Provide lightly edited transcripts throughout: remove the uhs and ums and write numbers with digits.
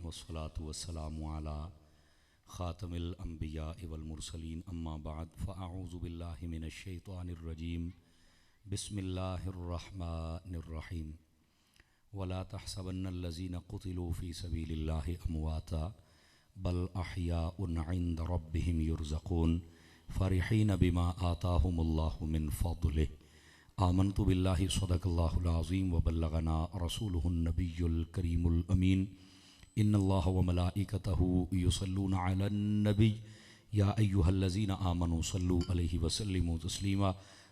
वस्सलातु वस्सलामु अला ख़ातमिल अंबिया वल मुरसलीन अम्मा बाद फ़अऊज़ु बिल्लाहि मिनश शैतानिर रजीम बिस्मिल्लाहिर रहमानिर रहीम वला तहसबन्नल्लज़ीना क़ुतिलू फ़ी सबीलिल्लाहि अमवाता बल अहयाउन इंद रब्बिहिम युरज़क़ून फ़रिहीन बिमा आताहुमुल्लाहु मिन फ़द्लिहि आमनतु बिल्लाहि सदक़ल्लाहुल अज़ीम व बल्लगना रसूलुहुन नबियुल करीमुल अमीन इन्नल्लाह व मलाइकतहु युसल्लूना अलन नबी या अय्युहल्लज़ीना आमनू सल्लू अलैहि व सल्लिमू तस्लीमा।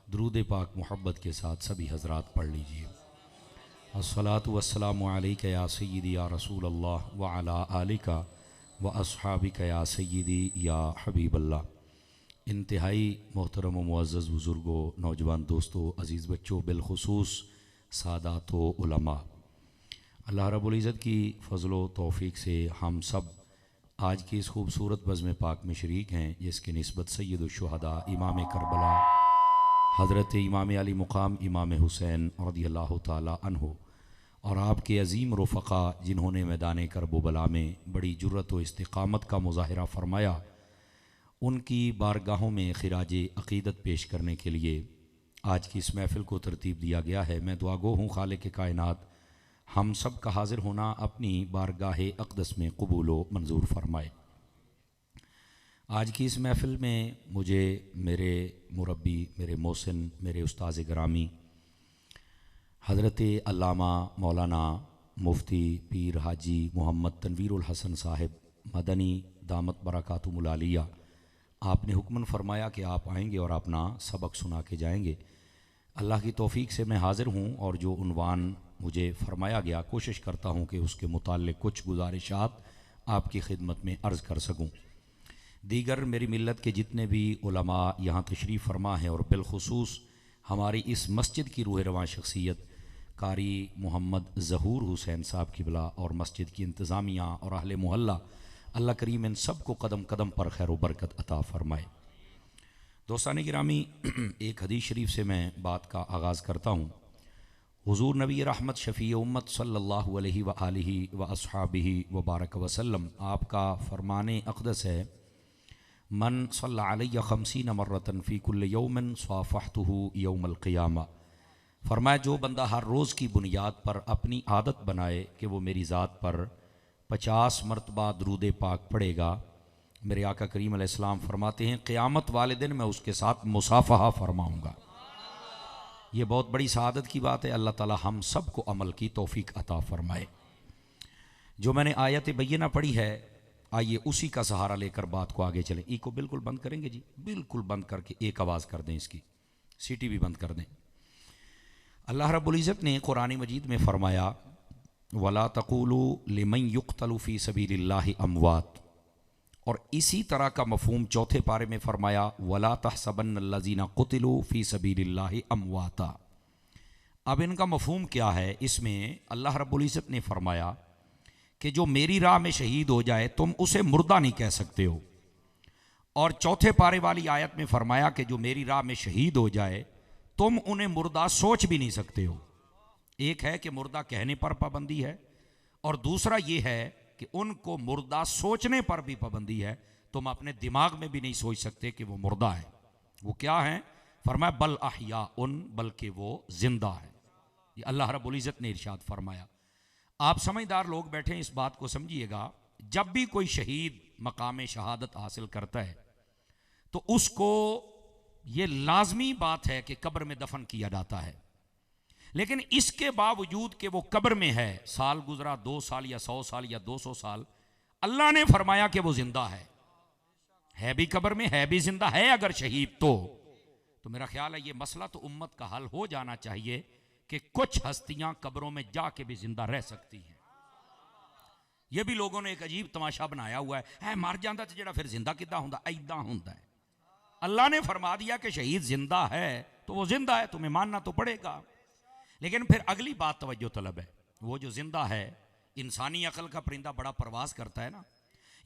दुरूद पाक मोहब्बत के साथ सभी हज़रात पढ़ लीजिए। अस्सलातु वस्सलामु अलैका या सय्यदी या रसूल अल्लाह व अला आलिका व अस्हाबिका या सय्यदी या हबीबल्लाह। इंतहाई मोहतरम व मुअज़्ज़ज़ बुज़ुर्गों, नौजवान दोस्तों, अज़ीज़ बच्चों, बिलखुसूस सादात व उलमा, अल्लाह रब्बुल इज़्ज़त की फ़ज़ल व तौफ़ीक़ से हम सब आज की इस खूबसूरत बज़्म पाक में शरीक हैं, जिसकी निस्बत सय्यदुश्शुहदा इमाम करबला हज़रत इमाम अली मुक़ाम इमाम हुसैन रज़ियल्लाहु ताला अन्हु और आपके अज़ीम रफ़क़ा जिन्होंने मैदान करब बला में बड़ी जुर्रत व इस्तिक़ामत का मुज़ाहिरा फ़रमाया, उनकी बारगाहों में ख़िराज अक़ीदत पेश करने के लिए आज की इस महफ़िल को तरतीब दिया गया है। मैं दुआगो हूँ खालिक़ कायनात हम सब का हाज़िर होना अपनी बारगाह अक़दस में कबूल व मंजूर फ़रमाए। आज की इस महफ़िल में मुझे मेरे मुरब्बी, मेरे मोहसिन, मेरे उस्ताज़ गिरामी हज़रत अल्लामा मौलाना मुफ्ती पीर हाजी मोहम्मद तनवीरुल हसन साहिब मदनी दामत बरकातुहुल आलिया, आपने हुक्मन फ़रमाया कि आप आएंगे और अपना सबक सुना के जाएंगे। अल्लाह की तौफ़ीक़ से मैं हाज़िर हूँ और जो उन्वान मुझे फ़रमाया गया, कोशिश करता हूँ कि उसके मुताल्लिक़ कुछ गुजारिशात आपकी खिदमत में अर्ज़ कर सकूँ। दीगर मेरी मिल्लत के जितने भी उलमा यहाँ तशरीफ़ फ़रमा हैं और बिलखुसूस हमारी इस मस्जिद की रूह रवां शख्सियत कारी मोहम्मद ज़हूर हुसैन साहब क़िबला और मस्जिद की इंतज़ामिया और अहले मोहल्ला, अल्लाह करीम इन सब को कदम कदम पर खैर व बरकत अता फ़रमाए। दोस्तान गिरामी, एक हदीस शरीफ से मैं बात का आगाज़ करता हूँ। हुज़ूर नबी रहमत शफ़ी उम्मत सल्लल्लाहु अलैहि व आलिहि व अस्हाबिहि व बारक वसल्लम, आपका फ़रमान अक़दस है, मन सल्ला अलैया खमसीन मर्रतन फ़ी कुल्लि यौमिन स्वाफ़हतुहु यौमल क़ियामा। फ़रमाया, जो बंदा हर रोज़ की बुनियाद पर अपनी आदत बनाए कि वो मेरी ज़ात पर 50 मरतबा दरूद पाक पढ़ेगा, मेरे आका करीम अलैहिस्सलाम फरमाते हैं क़यामत वाले दिन मैं उसके साथ मुसाफ़हा फरमाऊँगा। ये बहुत बड़ी सआदत की बात है। अल्लाह ताला हम सब को अमल की तौफ़ीक़ अता फ़रमाए। जो मैंने आयत बय्यना पढ़ी है, आइए उसी का सहारा लेकर बात को आगे चलें। ई को बिल्कुल बंद करेंगे जी, बिल्कुल बंद करके एक आवाज़ कर दें, इसकी सीटी भी बंद कर दें। अल्लाह रब्बुल इज़्ज़त ने कुरान मजीद में फ़रमाया, वला तक़ूलू लिमन युक़तलु फ़ी सबीलिल्लाहि अमवात, और इसी तरह का मफ़हूम चौथे पारे में फ़रमाया, वला तहसबन्नल्लज़ीना क़ुतिलू फ़ी सबीलिल्लाहि अमवाता। अब इनका मफ़हूम क्या है? इसमें अल्लाह रब्बुल इज़्ज़त ने फ़रमाया कि जो मेरी राह में शहीद हो जाए तुम उसे मुर्दा नहीं कह सकते हो, और चौथे पारे वाली आयत में फ़रमाया कि जो मेरी राह में शहीद हो जाए तुम उन्हें मुर्दा सोच भी नहीं सकते हो। एक है कि मुर्दा कहने पर पाबंदी है, और दूसरा ये है कि उनको मुर्दा सोचने पर भी पाबंदी है। तुम अपने दिमाग में भी नहीं सोच सकते कि वो मुर्दा है। वो क्या है? फरमाया बल अहयाउन, बल्कि वो जिंदा है। ये अल्लाह रब्बुल इज़्ज़त ने इरशाद फरमाया। आप समझदार लोग बैठे इस बात को समझिएगा, जब भी कोई शहीद मकाम शहादत हासिल करता है तो उसको ये लाजमी बात है कि कब्र में दफन किया जाता है। लेकिन इसके बावजूद कि वो कब्र में है, साल गुजरा 2 साल या 100 साल या 200 साल, अल्लाह ने फरमाया कि वो जिंदा है भी कब्र में, है भी जिंदा है अगर शहीद तो मेरा ख्याल है ये मसला तो उम्मत का हल हो जाना चाहिए कि कुछ हस्तियां कब्रों में जाके भी जिंदा रह सकती हैं। ये भी लोगों ने एक अजीब तमाशा बनाया हुआ है, मर जाता तो जरा फिर जिंदा किदा हुंदा, ऐदा हुंदा है। अल्लाह ने फरमा दिया कि शहीद जिंदा है तो वो जिंदा है, तुम्हें मानना तो पड़ेगा। लेकिन फिर अगली बात तवज्जो तलब है, वो जो जिंदा है, इंसानी अकल का परिंदा बड़ा परवाज करता है ना,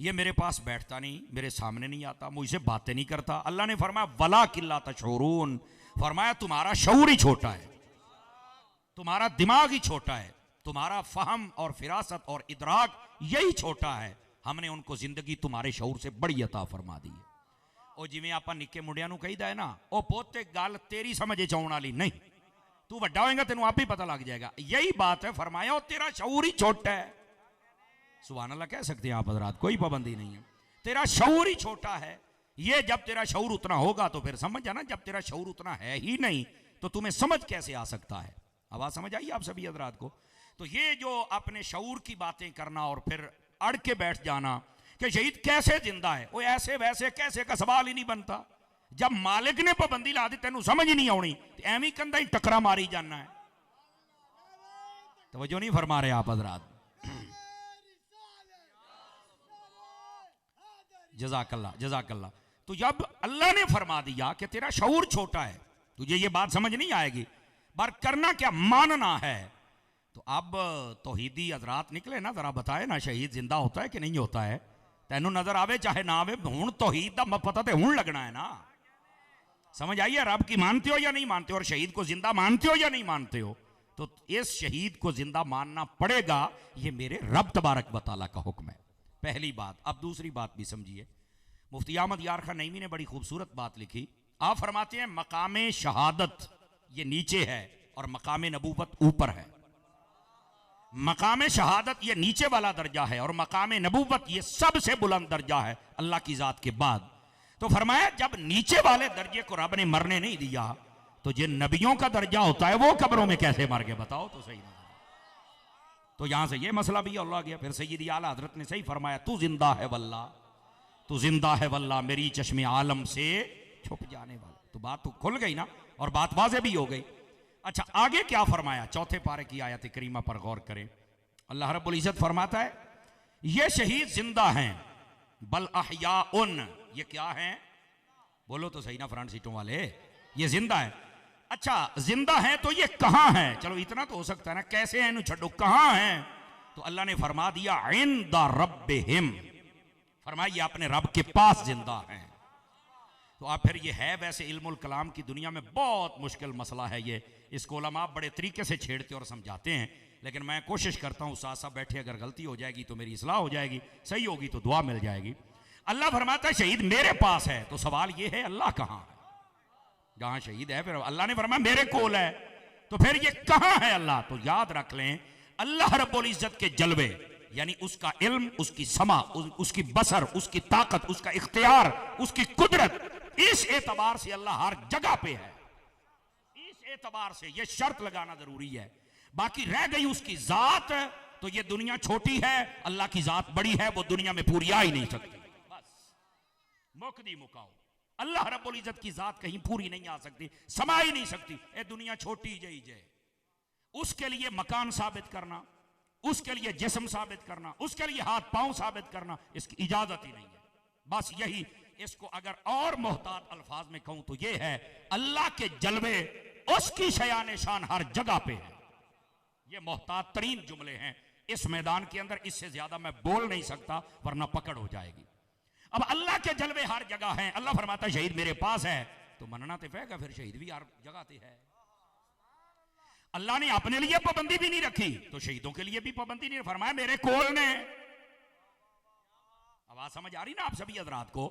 ये मेरे पास बैठता नहीं, मेरे सामने नहीं आता, मुझसे बातें नहीं करता। अल्लाह ने फरमाया वला किल्ला तशऊरून, फरमाया तुम्हारा शऊर ही छोटा है, तुम्हारा दिमाग ही छोटा है, तुम्हारा फहम और फिरासत और इदराक यही छोटा है, हमने उनको जिंदगी तुम्हारे शऊर से बड़ी अता फरमा दी है। और जिवें आपां निक्के मुंडियां नूं कहीदा है ना, ओ पोते गल तेरी समझ आउण वाली नहीं, तू वड्डा होएगा तेनू आप ही पता लग जाएगा। यही बात है, फरमाया ओ तेरा शऊर ही छोटा है। सुभान अल्लाह कह सकते हैं आप हज़रात, कोई पाबंदी नहीं है। तेरा शऊर ही छोटा है। ये जब तेरा शऊर उतना होगा तो फिर समझ जाना, जब तेरा शऊर उतना है ही नहीं तो तुम्हें समझ कैसे आ सकता है। आवाज समझ आई आप सभी हज़रात को? तो ये जो अपने शऊर की बातें करना और फिर अड़ के बैठ जाना कि शहीद कैसे जिंदा है, वो ऐसे वैसे कैसे का सवाल ही नहीं बनता। जब मालिक ने पाबंदी ला दी तेनू समझ ही नहीं आनी, तो एवं कंधा ही टकरा मारी जाना है। तवज्जो नहीं फरमा रहे आप हज़रात? जज़ाकल्लाह जज़ाकल्लाह। तो जब अल्लाह ने फरमा दिया कि तेरा शऊर छोटा है, तुझे ये बात समझ नहीं आएगी, पर करना क्या, मानना है। तो अब तौहीदी हज़रात निकले ना, जरा बताए ना शहीद जिंदा होता है कि नहीं होता है? तेनू नजर आवे चाहे ना आवे, हुण तौहीद दा पता तो हुण लगना है ना। समझ आइए, रब की मानते हो या नहीं मानते हो, और शहीद को जिंदा मानते हो या नहीं मानते हो? तो इस शहीद को जिंदा मानना पड़ेगा, ये मेरे रब तबारक व तआला का हुक्म है। पहली बात। अब दूसरी बात भी समझिए। मुफ्ती अहमद यार खान नईमी ने बड़ी खूबसूरत बात लिखी। आप फरमाते हैं मकामे शहादत ये नीचे है और मकामे नबूवत ऊपर है। मकामे शहादत ये नीचे वाला दर्जा है और मकामे नबूवत ये सबसे बुलंद दर्जा है अल्लाह की जात के बाद। तो फरमाया जब नीचे वाले दर्जे को रब ने मरने नहीं दिया, तो जिन नबियों का दर्जा होता है वो कब्रों में कैसे मर गए, बताओ तो सही। तो यहां से ये मसला भी अल्लाह गया। फिर सैयदी आला हजरत ने सही फरमाया, तू जिंदा है वल्ला, तू जिंदा है वल्ला, मेरी चश्मे आलम से छुप जाने वाला। तो बात तो खुल गई ना, और बात वाज़े भी हो गई। अच्छा, आगे क्या फरमाया? चौथे पारे की आयत करीमा पर गौर करें। अल्लाह रब्बुल इज्जत फरमाता है, ये शहीद जिंदा हैं, बल अहयाउन, ये क्या हैं? बोलो तो सही ना फ्रंट सीटों वाले, ये जिंदा है। अच्छा, जिंदा है तो ये कहां है? चलो इतना तो हो सकता है ना, कैसे हैं छो, कहां हैं? तो अल्लाह ने फरमा दिया इंदा रब्बिहिम, फरमाइए अपने रब के पास जिंदा हैं। तो आप फिर ये है, वैसे इल्मुल कलाम की दुनिया में बहुत मुश्किल मसला है ये, इसको उलमा बड़े तरीके से छेड़ते और समझाते हैं, लेकिन मैं कोशिश करता हूँ साथ साथ बैठे, अगर गलती हो जाएगी तो मेरी इस्लाह हो जाएगी, सही होगी तो दुआ मिल जाएगी। अल्लाह फरमाता है शहीद मेरे पास है, तो सवाल ये है अल्लाह कहाँ है? जहां शहीद है फिर अल्लाह ने फरमाया मेरे कोल है, तो फिर ये कहां है अल्लाह? तो याद रख लें, अल्लाह रब्बुल इज्जत के जलवे यानी उसका इल्म, उसकी समा, उसकी बसर, उसकी ताकत, उसका इख्तियार, उसकी कुदरत, इस एतबार से अल्लाह हर जगह पे है। इस एतबार से यह शर्त लगाना जरूरी है। बाकी रह गई उसकी जात, तो यह दुनिया छोटी है, अल्लाह की जात बड़ी है, वो दुनिया में पूरी आ ही नहीं सकती। बस मुकदी मुकाओ, अल्लाह रब्बुल इज्जत की जात कहीं पूरी नहीं आ सकती, समा ही नहीं सकती। ए दुनिया छोटी जई जय, उसके लिए मकान साबित करना, उसके लिए जिस्म साबित करना, उसके लिए हाथ पांव साबित करना, इसकी इजाजत ही नहीं है। बस यही, इसको अगर और मोहतात अल्फाज में कहूं तो यह है, अल्लाह के जलवे, उसकी शयान शान हर जगह पे है। ये मोहतात तरीन जुमले हैं इस मैदान के अंदर, इससे ज्यादा मैं बोल नहीं सकता वरना पकड़ हो जाएगी। अब अल्लाह के जलवे हर जगह हैं। अल्लाह फरमाता है शहीद मेरे पास है, तो मनना तो पेगा, फिर शहीद भी हर जगह पे है। अल्लाह ने अपने लिए पाबंदी भी नहीं रखी, तो शहीदों के लिए भी पाबंदी नहीं, फरमाया मेरे कोल ने। आवाज समझ आ रही ना आप सभी हजरात को?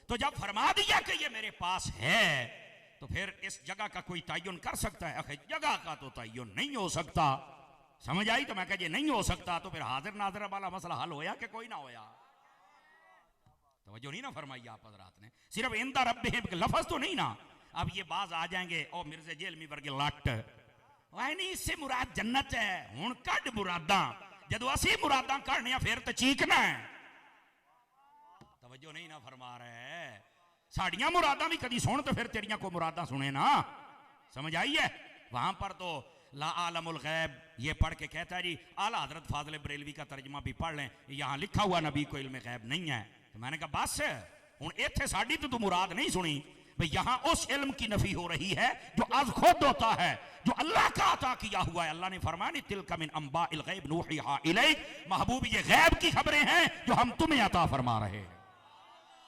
तो जब फरमा दिया कि ये मेरे पास है, तो फिर इस जगह का कोई तयन कर सकता है? अखे जगह का तो तयन नहीं हो सकता। समझ आई? तो मैं कह नहीं हो सकता, तो फिर हाजिर नाजिर वाला मसला हल होया कि कोई ना होया? तवज्जो नहीं ना फरमाई आप हजरात ने? सिर्फ इंदा रब्बिहिम के लफ्ज तो नहीं ना। अब ये बाज आ जाएंगे, ओ मिर्जे जेलमी वर्गे लट, वह नहीं, इससे मुराद जन्नत है, हुण कड मुरादा, जदों असी मुरादा कढ़ने फिर तो चीकना है। तवज्जो नहीं ना फरमा रहे? साड़ियां मुरादा भी कदी सुन, तो फिर तेरियां को मुरादा सुने ना। समझ आई है? वहां पर तो ला आलमुल गैब ये पढ़ के कहता है जी, आला हजरत फाजिल बरेलवी का तर्जमा भी पढ़ लें, यहां लिखा हुआ नबी को इल्म गैब नहीं है। तो मैंने कहा बस हुण इत्थे साडी तो तू मुराद नहीं सुनी भाई, यहां उस इल्म की नफी हो रही है जो आज खुद होता है, जो अल्लाह का अता किया हुआ है। अल्लाह ने फरमाया तिलका मिन अंबाइल गैब नूहिहा इलैक, महबूब ये गैब की खबरें हैं जो हम तुम्हें अता फरमा रहे हैं।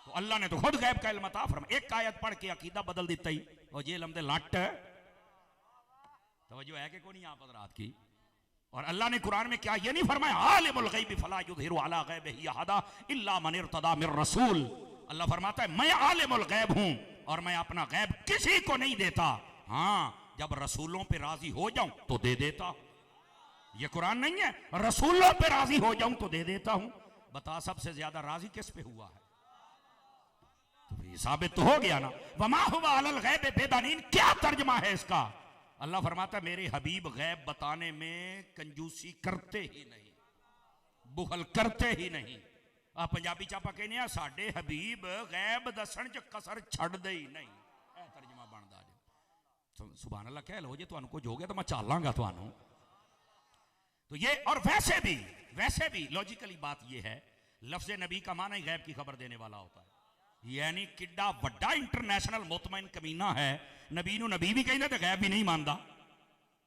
तो अल्लाह ने तो खुद गैब का इल्म अता फरमा। एक आयत पढ़ के अकीदा बदल देता ही, और जेल हमदे लट। तवज्जो है कि कोई नहीं आप हजरात की? और अल्लाह ने कुरान में क्या ये नहीं फरमाया आलिमुल गैबि फला युज़हिरु अला गैबिही अहदा इल्ला मन इर्तदा मिर रसूल। अल्लाह फरमाता है मैं आलिमुल गैब हूं और मैं अपना गैब किसी को नहीं देता, हाँ जब रसूलों पे राजी हो जाऊं तो दे देता हूं। ये कुरान नहीं है, रसूलों पे राजी हो जाऊं तो दे देता हूं। बता सबसे ज्यादा राजी किस पे हुआ है? तो ये साबित तो हो गया ना। वमा हुवा अलल गैब बेदनीन, क्या तर्जमा है इसका? अल्लाह फरमाता है मेरे हबीब गैब बताने में कंजूसी करते ही नहीं, बुखल करते ही नहीं। आ पंजाबी चापा कहने आ साडे हबीब गैब दसन च कसर छड्डदे ही नहीं, ए तर्जमा बनदा जे। सुभान अल्लाह कह लो जे तुहानू कुछ हो गया तो मैं चालांगा तुहानू। तो ये और वैसे भी लॉजिकली बात ये है, लफ्ज नबी का माना ही गैब की खबर देने वाला होता है। यानी किड्डा वड्डा इंटरनेशनल मुतमईन कमीना है, नबी नू नबी भी कहते तो गैब भी नहीं मानता।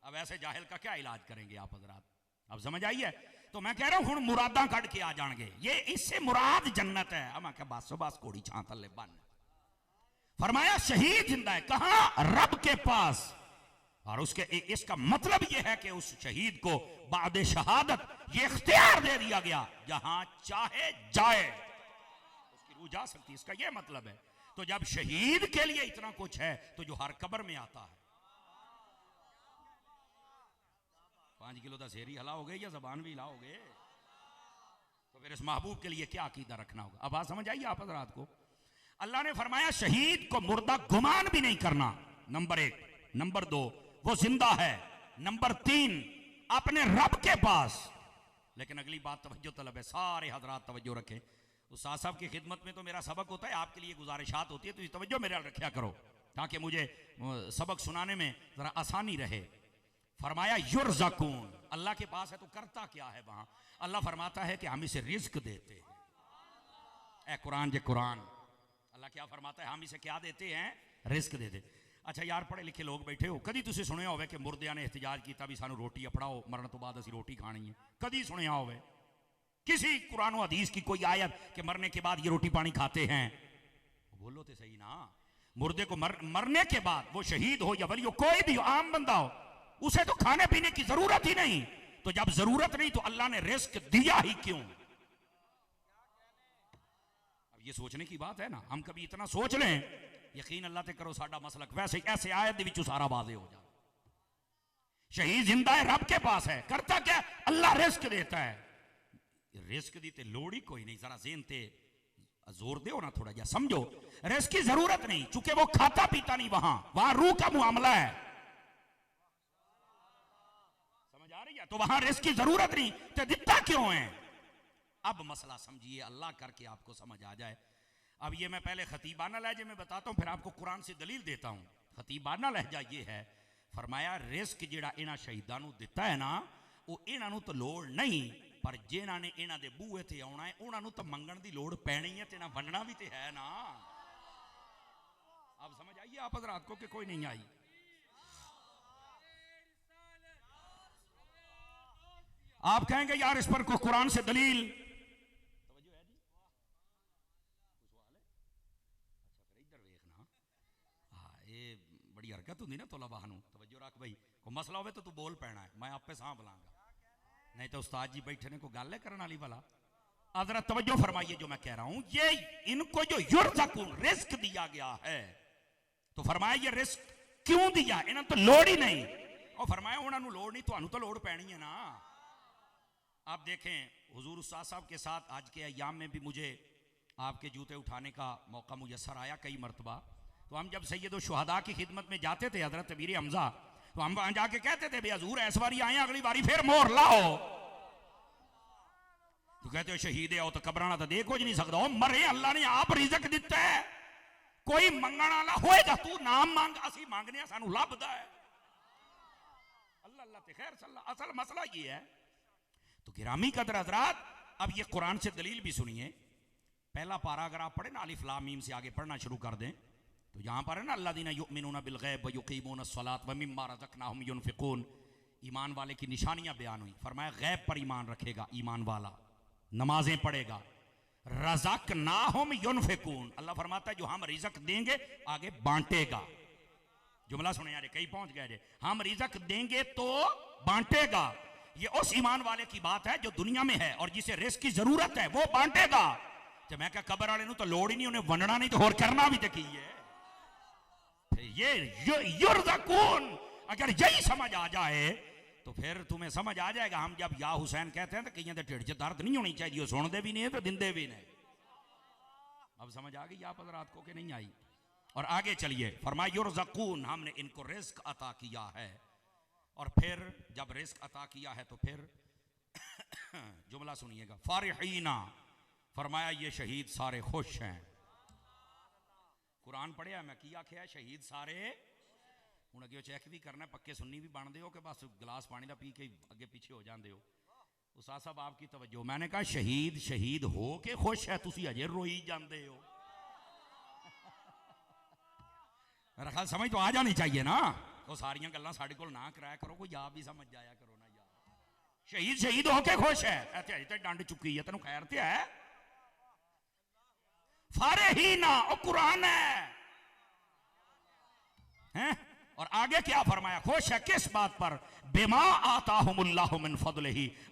अब ऐसे जाहिल का क्या इलाज करेंगे आप हजरात? अब समझ आई है? तो मैं कह रहा हूं हुण मुरादा कट के आ जाएंगे, ये इससे मुराद जन्नत है। अब मैं क्या बस कोड़ी छां थले बन। फरमाया शहीद जिंदा है, कहां? रब के पास। और उसके इसका मतलब यह है कि उस शहीद को बाद शहादत ये इख्तियार दे दिया गया, जहां चाहे जाए उसकी रूह जा सकती है, इसका यह मतलब है। तो जब शहीद के लिए इतना कुछ है तो जो हर कब्र में आता है, 5 किलो का शेरी हिलाओगे या जबान भी हिलाओगे, तो फिर इस महबूब के लिए क्या अकीदा रखना होगा? अब बात समझ आई आप हज़रात को? अल्लाह ने फरमाया शहीद को मुर्दा गुमान भी नहीं करना, नंबर 1। नंबर 2 वो जिंदा है। नंबर 3 अपने रब के पास। लेकिन अगली बात तवज्जो तलब है, सारे हजरात तवज्जो रखें। उस्ताद साहब की खिदमत में तो मेरा सबक होता है, आपके लिए गुजारिशात होती है, तो इस तवज्जो मेरे रखा करो ताकि मुझे सबक सुनाने में जरा आसानी रहे। फरमाया युरज़कून, अल्लाह के पास है तो करता क्या है वहां? अल्लाह फरमाता है कि हम इसे रिज्क देते हैं। ए कुरान जे कुरान, अल्लाह क्या फरमाता है? हम इसे क्या देते हैं? रिज्क देते। अच्छा यार पढ़े लिखे लोग बैठे हो, कदी तुसी सुनिया होवे कि मुर्दियां ने एहतजाज किया भी सानू रोटी अपड़ाओ, मरण तो बाद असी रोटी खानी है? कदी सुनिया होवे किसी कुरान व हदीस की कोई आयत कि मरने के बाद ये रोटी पानी खाते हैं? बोलो तो सही ना। मुर्दे को मरने के बाद वो शहीद हो या वली हो, कोई भी आम बंदा हो, उसे तो खाने पीने की जरूरत ही नहीं। तो जब जरूरत नहीं तो अल्लाह ने रिस्क दिया ही क्यों? अब ये सोचने की बात है ना। हम कभी इतना सोच लें, यकीन अल्लाह ते करो साडा मसलक वैसे ऐसे आयत दे विचों सारा वाज़े हो जाए। शहीद जिंदा है, रब के पास है, करता क्या? अल्लाह रिस्क देता है। रिस्क दी ते लोड़ ही कोई नहीं। जरा ज़हन ते जोर दे ना थोड़ा, जा समझो रिस्क की जरूरत नहीं, चूंकि वो खाता पीता नहीं, वहां रूह का मामला है। समझ आ रही है? तो वहां रिस्क की जरूरत नहीं, तो दिता क्यों है? अब मसला समझिए, अल्लाह करके आपको समझ आ जाए। अब ये मैं पहले खतीबाना लहजे में बताता हूं, फिर आपको कुरान से दलील देता हूं। खतीबाना लहजा ये है, फरमाया रिस्क जिहड़ा इन्हां शहीदां नूं दिता है ना, वो इन्हां नूं तो लोड़ नहीं, पर जिन्हां ने इन्हां दे बूहे ते आउणा है उन्हां नूं तो मंगण दी लोड़ पैनी है, ते इन्हां वंडना भी तो है ना। अब समझ आइए आप हज़रात को कि कोई नहीं आई? आप कहेंगे यार इस पर को कुरान से दलील बड़ी हरकत होंगी ना तोलाबा नूं, तवज्जो रख भाई, कोई मसला हो तो तू बोल पैना है, मैं आपे सांभ लांगा, नहीं तो उस्ताद जी बैठे ने को गल है करने वाली वाला। जरा तवज्जो फरमाइए जो मैं कह रहा हूं, ये इनको जो युरज़कून रिस्क दिया गया है, तो फरमाया ये रिस्क क्यों दिया? इन्हें तो लोड़ ही नहीं। और फरमाया उन्होंने लोड़ नहीं, तो तो लोड़ पैनी है ना। आप देखें हुजूर उस्ताद साहब के साथ आज के अय्याम में भी मुझे आपके जूते उठाने का मौका मुयस्सर आया कई मरतबा। तो हम जब सैयद शुहदा की खिदमत में जाते थे, हजरत अमीर हमजा, तो हम वहां जाके कहते थे, हजूर इस बारी आए, अगली बारी फिर मोहर लाओ। तो कहते हो शहीद आओ तो कब्राना तो देखो ज नहीं सकता, मरे अल्लाह ने आप रिजक दिता है, कोई मंगण वाला होएगा, तू नाम मांग, असी मांगने सानू लभदा है। अल्लाह अल्लाह ते खैर सल्ला। असल मसला ये है। तो गिरामी कदर हजरात, अब ये कुरान से दलील भी सुनिए। पहला पारा अगर आप पढ़े ना, अलिफ लाम मीम से आगे पढ़ना शुरू कर दें, तो यहां पर है ना अल्लज़ीना युमिनूना बिल गैब व युकीमूना अस्सलात व मिम्मा रज़क़नाहुम युनफ़िक़ून, ईमान वाले की निशानियां बयान हुई। फरमाया गैब पर ईमान रखेगा ईमान वाला, नमाजें पढ़ेगा। रज़क़नाहुम युनफ़िक़ून, अल्लाह फरमाता है जो हम रिज़्क़ देंगे आगे बांटेगा। जुमला सुने यार, कई पहुंच गए, हम रिज़्क़ देंगे तो बांटेगा। ये उस ईमान वाले की बात है जो दुनिया में है और जिसे रिस्क की जरूरत है वो बांटेगा। तो मैं क्या कबर वाले तो लोड़ ही नहीं, उन्हें वंडना नहीं तो होर करना भी तो की है। ये युरज़क़ून अगर यही समझ आ जाए तो फिर तुम्हें समझ आ जाएगा। हम जब या हुसैन कहते हैं तो कहीं तो ढिड च दर्द नहीं होनी चाहिए, सुनते भी नहीं तो दिंदे भी नहीं। अब समझ आ गई आप रात को कि नहीं आई। और आगे चलिए, फरमाया युरज़क़ून, हमने इनको रिस्क अता किया है। और फिर जब रिस्क अता किया है तो फिर जुमला सुनिएगा, फारिहीना, फरमाया ये शहीद सारे खुश हैं। कुरान पढ़िया मैं की आख्या शहीद सारे, हूँ अगे चेक भी करना पक्के सुन्नी भी बनते हो कि बस गिलास पानी का पी के अगे पीछे हो जाते हो। उस्ताद साहब आपकी तवज्जो, मैंने कहा शहीद शहीद हो के खुश है, तुसी अजे रोई जाते हो। मेरा ख्याल समझ तो आ जानी चाहिए ना। तो सारियां गल्लां साडे कोल ना कराया करो, कोई आप भी समझ जाया करो ना यार। शहीद शहीद होके खुश है, इत्थे अजे तक डंड चुकी है, तेनों खैर ते है। फारिहीना ओ कुरान है। और आगे क्या फरमाया, खुश है किस बात पर, बिमा आताहुमुल्लाहु मिन फदलिही,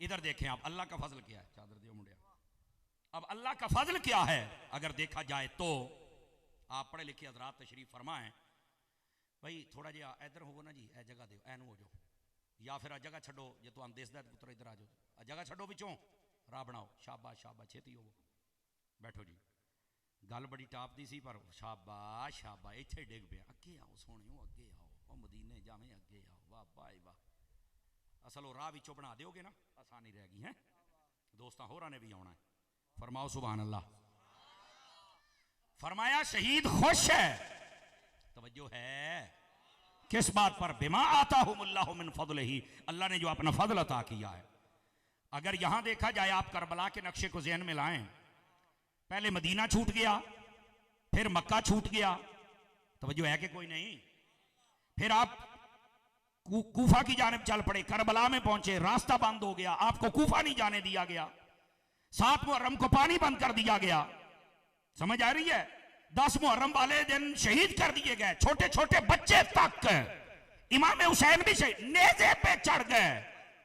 इधर देखें आप, अल्लाह का फजल क्या है, चादर दियो मुंडिया। अब अल्लाह का फजल क्या है अगर देखा जाए तो, आप पढ़े लिखे हजरात तशरीफ फरमाएं। भाई थोड़ा जिहा इधर हो ना जी, ए जगह दो, एनू हो जाओ, या फिर जगह छो जो तुम देसदा पुत्र इधर आ जाओ, जगह छो पिछों राह बनाओ। शाबाश शाबाश, छेती हो बैठो जी। गल बड़ी टाप दी सी पर शाबाश शाबाश, इत्थे डिग पिया। अगे आओ सोहणियो, अगे आओ, मदीने जावें अगे आओ, वाह भाई वाह। असल राह विचों बना दोगे ना, आसानी रहेगी है। दोस्तां होरां ने भी आना है, फरमाओ सुभान अल्लाह। फरमाया शहीद खुश है, तवज्जो है किस बात पर, बिमा आताहुमुल्लाहु मिन फदलिही, अल्लाह ने जो अपना फजल अता किया है। अगर यहां देखा जाए, आप करबला के नक्शे को ज़हन में लाएं, पहले मदीना छूट गया, फिर मक्का छूट गया, तवज्जो है कि कोई नहीं। फिर आप कूफा की जानिब चल पड़े, करबला में पहुंचे, रास्ता बंद हो गया, आपको कूफा नहीं जाने दिया गया। 7 मुहर्रम को पानी बंद कर दिया गया, समझ आ रही है। 10 मुहर्रम वाले दिन शहीद कर दिए गए, छोटे छोटे बच्चे तक। इमाम हुसैन भी शहीद, नेज़े पे चढ़ गए।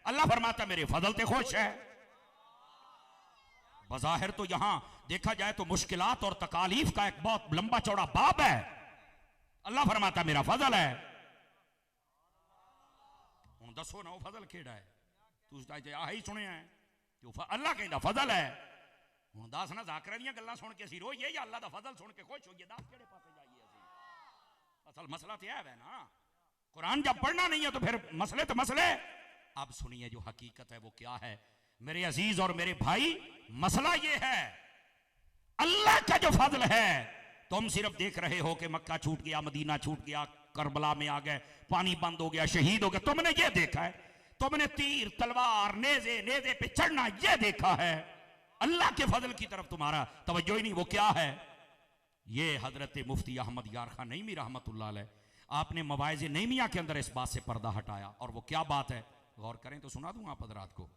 अल्लाह फरमाता मेरे फजल ते खुश है। बज़ाहिर तो यहां देखा जाए तो मुश्किलात और तकालीफ का एक बहुत लंबा चौड़ा बाब है। अल्लाह फरमाता मेरा फजल है। हूं दसो ना वो फजल केड़ा है, तुझे आही सुने है अल्लाह कहता फजल है। हूं दस ना जाकरा दी गल्लां सुन के असीं रोइए या अल्लाह दा फजल सुन के खुश होइए, दस केड़े पासे जाइए असीं। असल मसला तो है ना, कुरान जब पढ़ना नहीं है तो फिर मसले तो मसले। अब सुनिए जो हकीकत है वो क्या है मेरे अजीज और मेरे भाई। मसला ये है अल्लाह का जो फजल है, तुम सिर्फ देख रहे हो कि मक्का छूट गया, मदीना छूट गया, करबला में आ गए, पानी बंद हो गया, शहीद हो गए, तुमने ये देखा है। तुमने तीर तलवार नेज़े नेज़े पे चढ़ना ये देखा है। अल्लाह के फजल की तरफ तुम्हारा तवज्जो ही नहीं। वो क्या है, ये हजरत मुफ्ती अहमद यार खान नईमी रहमतुल्लाह अलैह, आपने मवाइज़ नईमिया के अंदर इस बात से पर्दा हटाया। और वो क्या बात है, गौर करें तो सुना दूं आप हजरात को।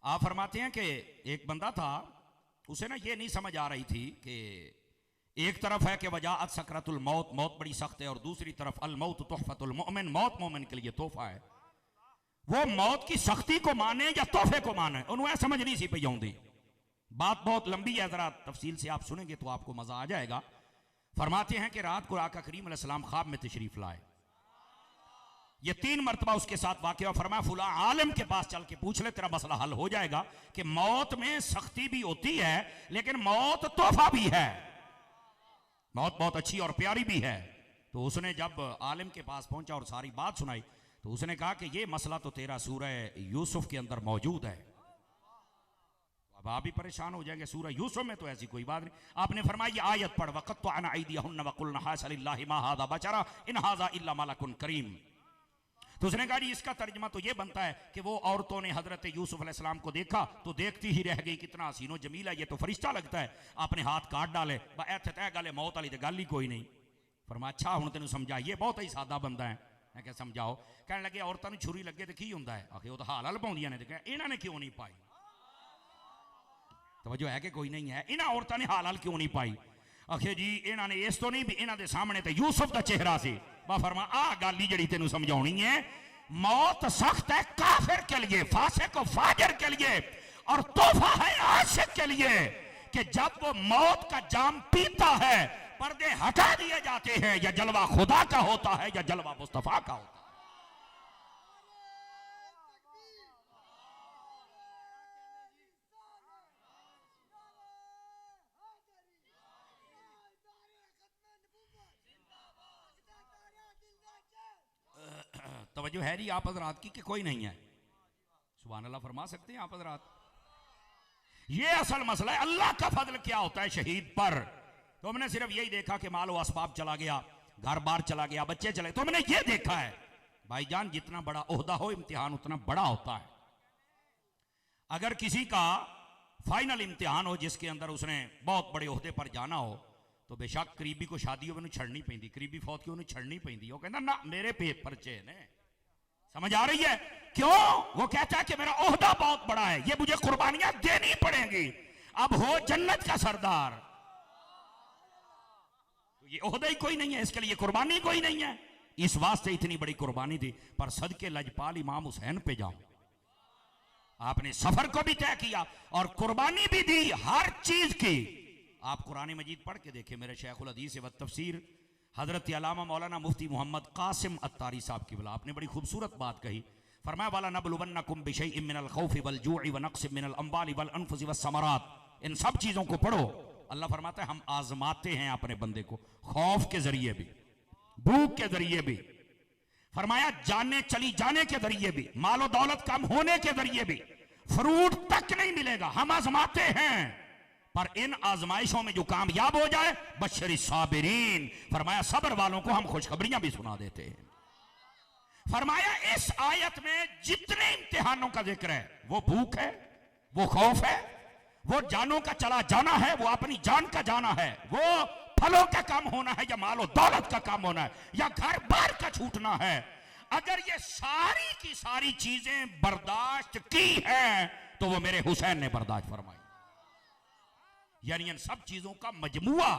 आप फरमाते हैं कि एक बंदा था, उसे ना ये नहीं समझ आ रही थी कि एक तरफ है कि वजाअत सकरतुल मौत, मौत बड़ी सख्त है, और दूसरी तरफ अल मौत तुहफतुल मोमिन, मौत मोमिन के लिए तोहफा है। वो मौत की सख्ती को माने या तोहफे को माने, उन्हें समझ नहीं सी पई आउंदी। बात बहुत लंबी है, जरा तफसील से आप सुनेंगे तो आपको मजा आ जाएगा। फरमाते हैं कि रात को आका करीम अलैहिस्सलाम ख्वाब में तशरीफ लाए। ये 3 मरतबा उसके साथ वाक़या। फरमाया फुला आलिम के पास चल के पूछ ले, तेरा मसला हल हो जाएगा कि मौत में सख्ती भी होती है लेकिन मौत तोहफा भी है, मौत बहुत अच्छी और प्यारी भी है। तो उसने जब आलिम के पास पहुंचा और सारी बात सुनाई तो उसने कहा कि ये मसला तो तेरा सूरह यूसुफ के अंदर मौजूद है। अब आप भी परेशान हो जाएंगे, सूरह यूसुफ में तो ऐसी कोई बात नहीं। आपने फरमाया ये आयत पढ़, वक़त्तु अना अयदियहुन्ना वक़ुलना हाशा लिल्लाहि मा हाज़ा बशरा इन हाज़ा इल्ला मलकुन करीम। तो उसने कहा जी इसका तर्जमा तो ये बनता है कि वो औरतों ने हजरत यूसुफ अलैहिस्सलाम को देखा तो देखती ही रह गई, कितना हसीनो जमील है, ये तो फरिश्ता लगता है। आपने हाथ काट डाले, इत्थे तय गल मौत वाली तो गल ही कोई नहीं। फरमाया अच्छा हुण तैनूं समझाइए, बहुत ही सादा बंदा है। मैं क्या समझाओ, कहने लगे औरतों छुरी लगे तो की होंदा है, आखे वो तो हाल लपाउंदियां ने, तो इन्हां ने क्यों नहीं पाई। तवज्जो है कि कोई नहीं है, इन्हां औरतों ने हाल क्यों नहीं पाई। आखे जी इन्हां ने इस तो नहीं भी, इन्हां दे सामने तो यूसुफ का चेहरा सी, वह फरमा आ गाली जड़ी तेन समझानी है, मौत सख्त है काफिर के लिए, फासिक और फाजिर के लिए, और तोहफा है आशिक के लिए कि जब वो मौत का जाम पीता है पर्दे हटा दिए जाते हैं, या जलवा खुदा का होता है या जलवा मुस्तफा का होता है। तवज्जो है जी आप हजरात की कि कोई नहीं है? सुभान अल्लाह फरमा सकते हैं आप हजरात? ये असल मसला है। अल्लाह का फजल क्या होता है शहीद पर? तुमने सिर्फ यही देखा कि मालो असबाब चला गया, घर बार चला गया, बच्चे चले, तुमने ये देखा है। भाईजान जितना बड़ा ओहदा हो इम्तिहान उतना बड़ा होता है। अगर किसी का फाइनल इम्तिहान हो जिसके अंदर उसने बहुत बड़े ओहदे पर जाना हो, तो बेशक करीबी को शादी हो छड़नी पैंदी, करीबी फौत की छड़नी पैंदी। वो कहता ना मेरे पेपर चे ने, समझ आ रही है? क्यों? वो कहता है कि मेरा ओहदा बहुत बड़ा है, ये मुझे कुर्बानियां देनी पड़ेंगी, अब हो जन्नत का सरदार। तो ये ओहदा ही कोई नहीं है, इसके लिए कुर्बानी कोई नहीं है। इस वास्ते इतनी बड़ी कुर्बानी थी। पर सदके लजपाल इमाम हुसैन पे जाओ, आपने सफर को भी तय किया और कुर्बानी भी दी हर चीज की। आप कुरान मजीद पढ़ के देखें, मेरे शेखुल हदीस व तफसीर हजरत अल्लामा मौलाना मुफ्ती मोहम्मद कासिम अत्तारी साहब की बला, आपने बड़ी खूबसूरत बात कही। फरमाया वाला नबलुवन्नकुम बिशैइन मिनल खौफि वल जूइ व नक्सिम मिनल अम्वालि वल अनफुसि वस समरात। इन सब चीजों को पढ़ो। अल्लाह फरमाता है हम आजमाते हैं अपने बंदे को, खौफ के जरिए भी, भूख के जरिए भी, फरमाया जाने चली जाने के जरिए भी, मालो दौलत कम होने के जरिए भी, फ्रूट तक नहीं मिलेगा, हम आजमाते हैं। पर इन आजमाइशों में जो कामयाब हो जाए बशरी साबिरीन, फरमाया सब्र वालों को हम खुशखबरियां भी सुना देते हैं। फरमाया इस आयत में जितने इम्तिहानों का जिक्र है, वो भूख है, वो खौफ है, वो जानों का चला जाना है, वो अपनी जान का जाना है, वो फलों का काम होना है, या मालो दौलत का काम होना है, या घर बार का छूटना है। अगर ये सारी की सारी चीजें बर्दाश्त की हैं तो वो मेरे हुसैन ने बर्दाश्त फरमाई। यानी इन सब चीजों का मजमुआ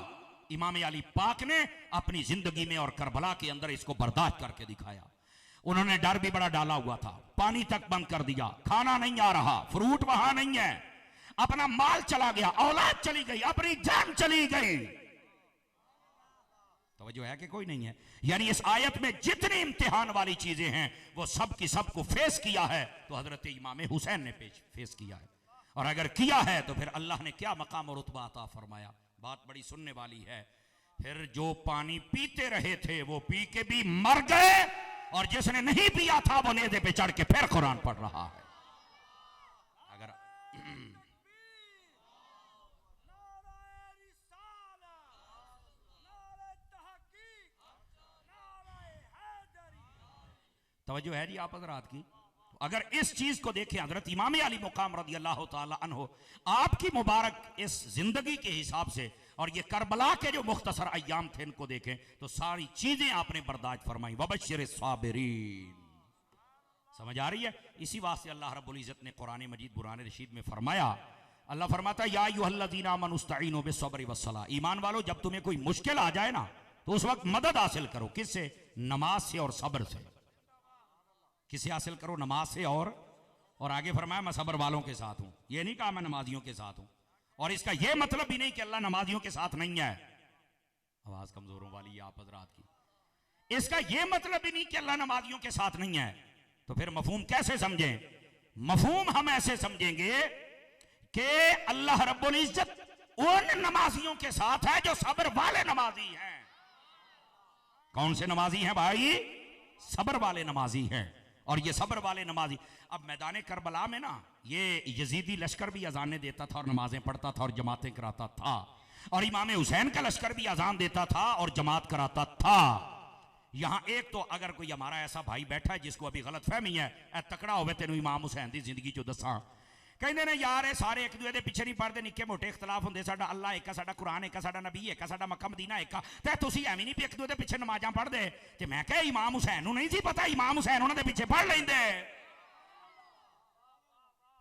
इमाम अली पाक ने अपनी जिंदगी में और करबला के अंदर इसको बर्दाश्त करके दिखाया। उन्होंने डर भी बड़ा डाला हुआ था, पानी तक बंद कर दिया, खाना नहीं आ रहा, फ्रूट वहां नहीं है, अपना माल चला गया, औलाद चली गई, अपनी जान चली गई। तवज्जो है कि कोई नहीं है? यानी इस आयत में जितनी इम्तिहान वाली चीजें हैं वो सब की सब को फेस किया है तो हजरत इमाम हुसैन ने फेस किया है। और अगर किया है तो फिर अल्लाह ने क्या मकाम और रुतबा अता फरमाया। बात बड़ी सुनने वाली है। फिर जो पानी पीते रहे थे वो पी के भी मर गए, और जिसने नहीं पिया था वो नेज़े पे चढ़ के फिर कुरान पढ़ रहा है। अगर तवज्जो है जी आप हजरात की? अगर इस चीज को देखें, हजरत इमाम अली मुकाम रज़ी अल्लाह ताला अन्हु आपकी मुबारक इस जिंदगी के हिसाब से और ये करबला के जो मुख्तसर अय्याम थे इनको देखें तो सारी चीजें आपने बर्दाश्त फरमाई। वबश्शिर साबिरीन, समझ आ रही है? इसी वास्ते अल्लाह रब्बुल इज्जत ने कुरान मजीद कुरान रशीद में फरमाया, अल्लाह फरमाता या अय्युहल्लज़ीना आमनू इस्तईनू बिस्सब्रि वस्सलाह, ईमान वालों जब तुम्हें कोई मुश्किल आ जाए ना तो उस वक्त मदद हासिल करो। किससे? नमाज से और सब्र से। किसे हासिल करो? नमाज से। और आगे फरमाया मैं सब्र वालों के साथ हूं। ये नहीं कहा मैं नमाजियों के साथ हूं। और इसका यह मतलब भी नहीं कि अल्लाह नमाजियों के साथ नहीं है। आवाज कमजोरों वाली आप हजरात की। इसका यह मतलब भी नहीं कि अल्लाह नमाजियों के साथ नहीं है। तो फिर मफहूम कैसे समझें? मफहूम हम ऐसे समझेंगे कि अल्लाह रब्बुल इज्जत उन नमाजियों के साथ है जो सब्र वाले नमाजी हैं। कौन से नमाजी हैं भाई? सब्र वाले नमाजी हैं। और ये सब्र वाले नमाजी, अब मैदान करबला में ना ये यजीदी लश्कर भी अजानें देता था और नमाजें पढ़ता था और जमातें कराता था, और इमाम हुसैन का लश्कर भी अजान देता था और जमात कराता था। यहां एक तो अगर कोई हमारा ऐसा भाई बैठा है जिसको अभी गलत फहमी है, तकड़ा होवे तेन इमाम हुसैन की जिंदगी चो दसा, कहते ने यार ये सारे एक दूसरे के पिछे नहीं पढ़ते, निक्के मोटे इख्तलाफ होंगे, साडा अल्लाह एक, साडा कुरान एक, साडा नबी एक, साडा मक्का मदीना एक, ते तुसीं एवें नहीं एक दूसरे पिछे नमाज़ां पढ़दे। ते मैं कहा इमाम हुसैन नूं नहीं सी पता, इमाम हुसैन उन्हां दे पिछे पढ़ लैंदे।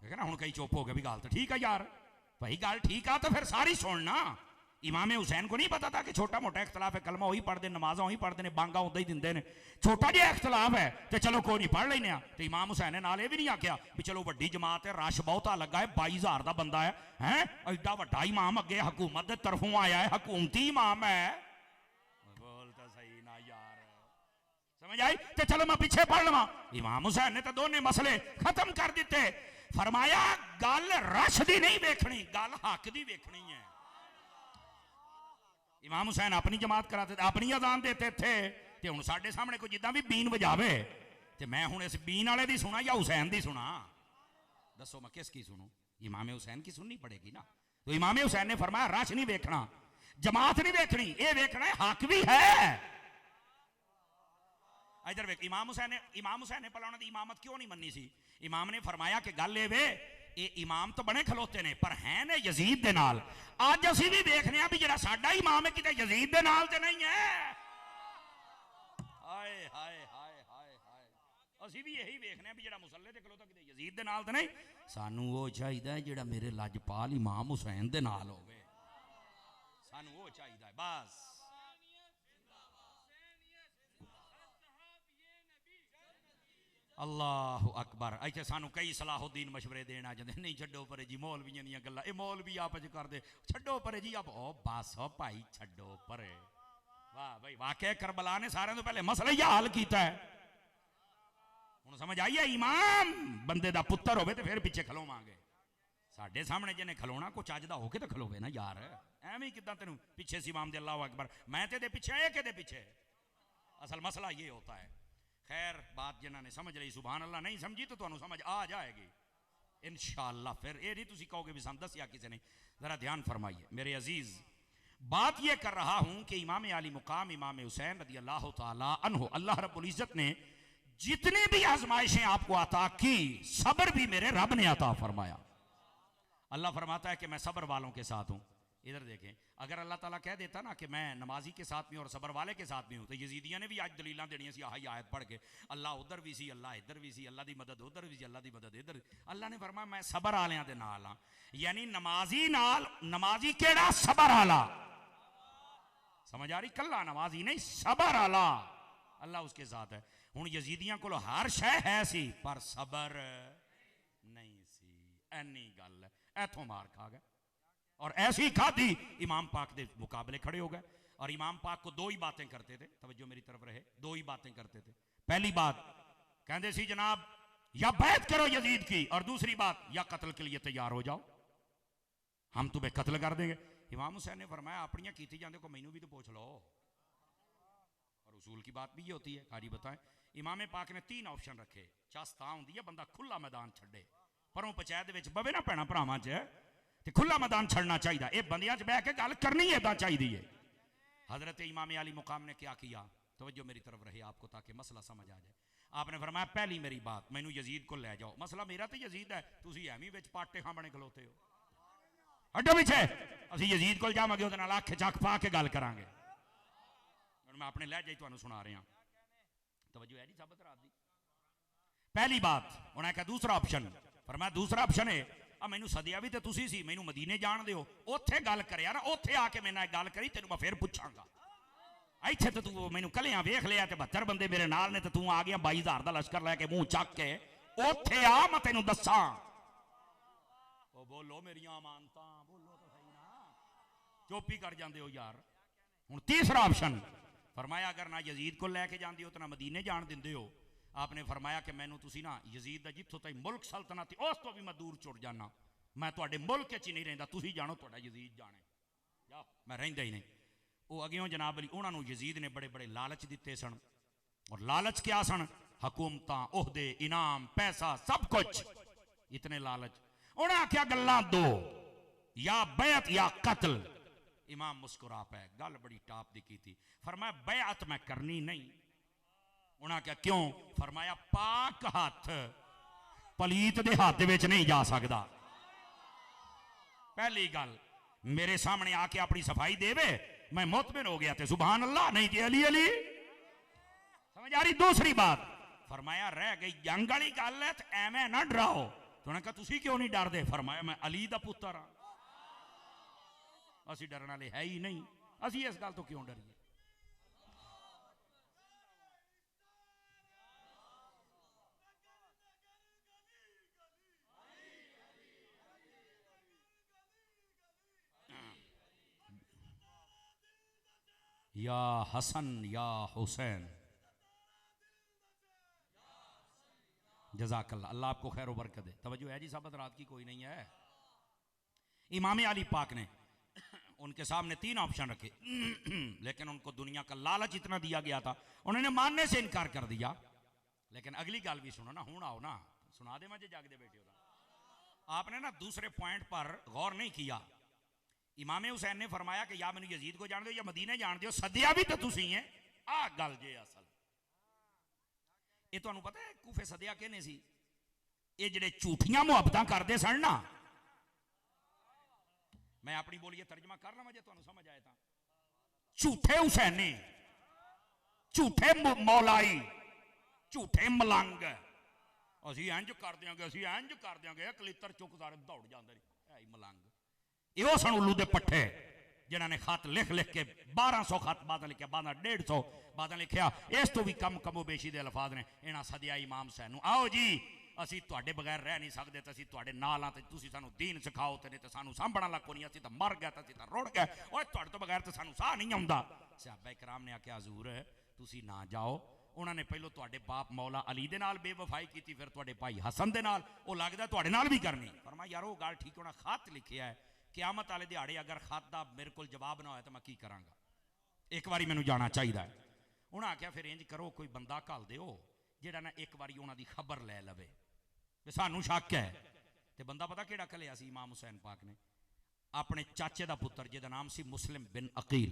हुण कई चुप हो गए भी गल तो ठीक है यार, भाई गल ठीक आ तो फिर सारी सुनना। इमाम हुसैन को नहीं पता था कि छोटा मोटा इख्तलाफ है, कलमा वही पढ़ते, नमाजा वही पढ़ते हैं, बांगा उदा ही दिंदे ने, छोटा जिहा इख्तलाफ है तो चलो कोई नहीं पढ़ लेने। तो इमाम हुसैन ने नाल ये भी नहीं आख्या भी चलो वड्डी जमात है, रश बहुता लगा है, 22,000 का बंदा है, एडा वड्डा इमाम अगे हुकूमत की तरफों आया है, हुकूमती इमाम है। बोल तो सही ना यार, समझ आई? तो चलो मैं पीछे पढ़ लवा। इमाम हुसैन ने तो दोनों मसले खत्म कर दिते। फरमाया गल रश दी नहीं वेखनी, गल हक दी वेखनी है। इमाम हुसैन अपनी जमात कराते थे, अपनी अजान देते थे, ते हुण साडे सामने कोई जिद्दां भी बीन बजावे ते मैं हुण इस बीन वाले दी सुना या हुसैन दी सुना? दसो मैं किसकी सुनूं? इमाम हुसैन की सुननी पड़ेगी ना। तो इमाम हुसैन ने फरमाया रश नहीं वेखना, जमात नहीं वेखनी, ये वेखना है हक भी है। इधर वेख, इमाम हुसैन ने भला उन्हां दी इमामत क्यों नहीं मन्नी सी? इमाम ने फरमाया कि गल ये वे, ये इमाम तो बने खलोते ने पर हैं ने यजीद दे नाल। अज असीं भी देखने भी जिहड़ा साडा इमाम है किते यजीद दे नाल ते नहीं है। हाय हाय हाय हाय हाय, असीं भी यही वेखने भी जिहड़ा मुसल्ले ते खलोता किते यजीद दे नाल ते नहीं। सानू वो चाहिदा है जिहड़ा मेरे लजपाल इमाम हुसैन दे नाल होवे, सानू वो चाहिदा है बस। अल्लाह अकबर। इतने सानू कई सलाहुद्दीन मशवरे देना जाते, नहीं छड्डो परे जी मौलवियां दी गल्लां, ये मौलवी आपस करते, छड्डो परे जी आप ओ बस ओ भाई छड्डो परे। वाह भाई, वाकई करबला ने सारे तो पहले मसला ही हल किया है। हुण समझ आई है? इमाम बंदे दा पुत्तर होवे ते फिर पिछे खलोवांगे, साडे सामने जिन्हें खलोना को चज दा होके तो खलोवे ना यार, एवें किदां तेनू पिछे सी इमाम दे अल्लाह अकबर, मैं तेरे पिछे आया के पिछे। असल मसला ये होता है। खैर बात जिन्होंने समझ ली सुभान अल्लाह, नहीं समझी तो तुहानू समझ आ जाएगी इंशाअल्लाह। फिर ये नहीं तुसी कहोगे भी सानू दस्सिया किसी ने। जरा ध्यान फरमाइए मेरे अजीज, बात यह कर रहा हूं कि इमाम आली मुकाम इमाम हुसैन रदी अल्लाह तआला अन्हु, अल्लाह रब्बुल इज्जत ने जितनी भी आजमाइशें आपको अता की, सब्र भी मेरे रब ने अता फरमाया। अल्लाह फरमाता है कि मैं सब्र वालों के साथ हूं। इधर देखें, अगर अल्लाह ताला कह देता ना कि मैं नमाजी के साथ भी और सबर वाले के साथ भी हूँ, तो यजीदियाँ ने भी आज दलीलां देनियां सी आही आयत पढ़ के, अल्लाह उधर भी सी, अल्लाह इधर भी सी, अल्लाह दी मदद उधर भी सी, अल्लाह दी मदद इधर। अल्लाह ने फरमाया मैं सबर वालियां दे नाल हां, यानी नमाजी नाल, नमाजी केड़ा सबर वाला, समझ आ रही? कल्ला नमाजी नहीं, सबर वाला अल्लाह उसके साथ है। हुण यजीदियां कोल हर शै है सी पर सबर नहीं सी, ऐनी गल है, इथों मार खा गए और ऐसी खाधी इमाम पाक के मुकाबले खड़े हो गए। और इमाम पाक को दो ही बातें करते थे, तवज्जो मेरी तरफ रहे, दो ही बातें करते थे। पहली बात कहते सी जनाब या बैत करो यजीद की, और दूसरी बात या कत्ल के लिए तैयार हो जाओ, हम तुम्हें कत्ल कर देंगे। इमाम हुसैन ने फरमाया अपनियां कीती जांदे को मैनू भी तो पूछ लो। और उसूल की बात भी ये होती है, कारी बताएं। इमाम पाक ने 3 ऑप्शन रखे। चस तां हुंदी है बंदा खुला मैदान छड्डे, परों पंचायत दे विच बवे ना भैणां भरावां च, ते खुला मैदान छड़ना चाहिए, ये बंदियां च बह के गल करनी इदां चाहिए। हजरत इमाम अली मुकाम ने क्या किया, तवज्जो मेरी तरफ रहे आपको ताकि मसला समझ आ जाए। आपने फरमाया पहली मेरी बात, मैनू यजीद को ले जाओ, मसला मेरा तो यजीद है, तुसीं एवें विच पाटे खां बने खलोते हो, हटो पीछे, असीं यजीद को जावांगे, उहदे नाल अख चक पा के गल करांगे। हुण मैं अपने लहजे तुहानू सुना रहा, तवज्जो है जी साबित रात दी। पहली बात उन्हें कहा दूसरा ऑप्शन, फरमाया दूसरा ऑप्शन है मैनू सदिया भी तो तुसी सी, मैनू मदीने जान दिओ, उत्थे गल करिया ना, उत्थे आके मेरे नाल गल करी, तेनू मैं फिर पुछांगा। इत्थे तो तू मैनू कलियां वेख लिया ते 72 बंदे मेरे नाल ने, ते तू आ गया 22,000 का लश्कर लैके मुंह चक के, उत्थे आ मैं तेनू दस्सां। ओ बोलो मेरियां अमानतां, बोलो तो सही ना, चुप ही कर जांदे हो यार। हुण तीसरा ऑप्शन फरमाया अगर ना यजीद को लैके जांदे हो तो ना मदीने जान दिंदे हो, आपने फरमाया कि मैनू तुसी ना यजीद दा जिथों ताईं मुल्क सल्तनत उस तो भी मैं दूर चुर जाना, मैं तुहाडे मुल्क च ही नहीं रहिंदा, तुसी जानो तुहाडा यजीद जाने, जाओ मैं रहिंदा ही नहीं। वो अगेओं जनाब अली उन्होंने यजीद ने बड़े बड़े लालच दिते सन, और लालच क्या सन, हुकूमतां, ओहदे, इनाम, पैसा, सब कुछ, इतने लालच। उन्हें आख्या गल्लां दो, या बैत या कत्ल। इमाम मुस्कुरा पे, गल बड़ी टाप दी की थी, फरमाया बैत मैं करनी नहीं। उन्हें क्या क्यों, फरमाया पाक हाथ पलीत दे हाथ विच नहीं जा सकता। पहली गल मेरे सामने आके अपनी सफाई देवे, मैं मुतमिन हो गया थे सुभान अल्लाह, नहीं जी अली अली, समझ आ रही। दूसरी बात फरमाया रह गई जंग वाली गल है, तो एवें ना डराओ। तो उन्हें कहा तुसी क्यों नहीं डरदे, फरमाया मैं अली दा पुत्र हाँ। असी डरन वाले है ही नहीं। असी इस गल तो क्यों डरिए? या हसन या हुसैन, जज़ाकल्लाह, अल्लाह आपको खैर व बरकत दे। तवज्जो है जी साहब, रात की कोई नहीं है। इमाम अली पाक ने उनके सामने 3 ऑप्शन रखे, लेकिन उनको दुनिया का लालच इतना दिया गया था, उन्होंने मानने से इनकार कर दिया। लेकिन अगली गल भी सुनो ना, हूं आओ ना, सुना दे मुझे जागदे बैठे हो। आपने ना दूसरे पॉइंट पर गौर नहीं किया। इमाम हुसैन ने फरमाया कि या मैंने यजीद को जान दो या मदीने जान दो, सदिया भी तो तुसी है। आ गल जे असल ये तुहानू पता है कूफे सदिया कहने सी? ये जिहड़े झूठियां मुहब्बतां करदे सन ना, मैं अपनी बोलिए तर्जमा कर लवां जे तुहानू समझ आए तां। झूठे हुसैनी, झूठे मौलाई, झूठे मलंग, असी इंज कर देंगे, असी इंज कर देंगे, कलितर चुक सारे दौड़ जाते है मलंग। यो सन उल्लू दे पट्ठे जिन्होंने खत लिख लिख के 1200 खत बाद लिखा, बाद 150 बाद लिखा, इस तो भी कम कमो बेशी दे अल्फाज ने। इन्हां सदिया इमाम हुसैन नूं, आओ जी असी तुहाडे बगैर रह नहीं सकते, तो असी तुहाडे नाल हां, ते तुसी सानू दीन सिखाओ, ते नहीं तो सानू सांभण वाला कोई नहीं, असी तो मर गए, असी तो रुड़ गए, और तुहाडे तो बगैर तो सानू साह नहीं आउंदा। सहाबा कराम ने आख्या हजूर तुसी ना जाओ। उन्होंने पहलो तुहाडे बाप मौला अली दे नाल बेवफाई की, फिर तुहाडे भाई हसन दे नाल, वो लगदा तुहाडे नाल भी करनी। फरमाया यार वो गल ठीक होना, खत लिखिया है, क़यामत वाले दिहाड़े अगर खत दा मेरे को जवाब ना होया तो मैं की करांगा, एक बारी मैनू जाना चाहिए। उन्हें आख्या फिर इंज करो, कोई बंदा घल दिओ जिहड़ा ना एक बारी उन्हां दी खबर लै लवे, सानू शक है। तो बंदा पता केड़ा घलिया सी इमाम हुसैन पाक ने? अपने चाचे का पुत्र जिहदा नाम सी मुस्लिम बिन अकील,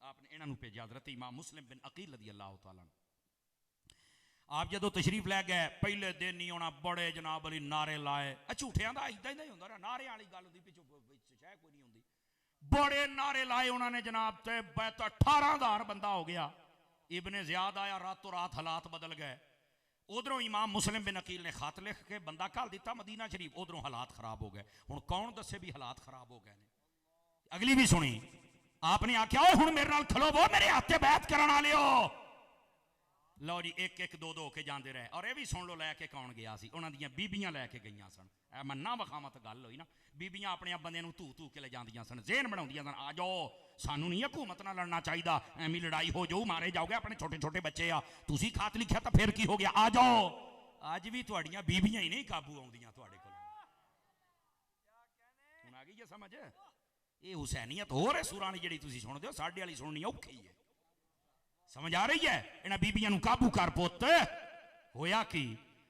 आपने इन्हां नूं भेजा, हज़रत इमाम मुस्लिम बिन अकील रज़ी अल्लाह तआला। आप जदों तशरीफ लै गए, पहले दिन ही उन्होंने बड़े जनाब अली नारे लाए। झूठियां दा इदां ही होंदा रहा, नारे वाली गल होंदी, पिछों शह कोई नहीं होंदी। बड़े नारे लाए उन्होंने जनाब, ते 18,000 बंदा हो गया। इब्ने ज़ियाद आया, रातों रात हालात बदल गए। उधरों इमाम मुस्लिम बिन अकील ने खत लिख के बंदा घल दिता मदीना शरीफ, उधरों हालात खराब हो गए। हुण कौन दसे भी हालात खराब हो गए ने? अगली भी सुनी, आपने आख्या हुण मेरे नाल खलोवो, मेरे हाथे बैत करन वाले हो। लो जी एक एक दो दो के जाते रहे। और यह भी सुन लो लैके कौन गया सी, उन्हां दियां बीबियां लैके गई सन। मैं ना विखावां तो गल हुई ना, बीबियां अपने बंदे नूं धू धू के ले जांदियां सन, ज़हन बनाउंदियां सन, आ जाओ सानू नहीं हुकूमत नाल लड़ना चाहिए, एवं लड़ाई हो जाऊ, मारे जाओगे, अपने छोटे छोटे बच्चे आ, तुसीं खत लिखिया तो फिर की हो गया, आ जाओ। अज भी तुहाड़ियां बीबियां ही नहीं काबू आउंदियां तुहाडे कोल। हुण आ गई जे समझ? ये हुसैनीयत होर है सुरानी जिहड़ी तुसीं सुणदे हो, साडे वाली सुननी औखी है। समझ आ रही है? इन्हां बीबियां नूं काबू कर पुत। होया कि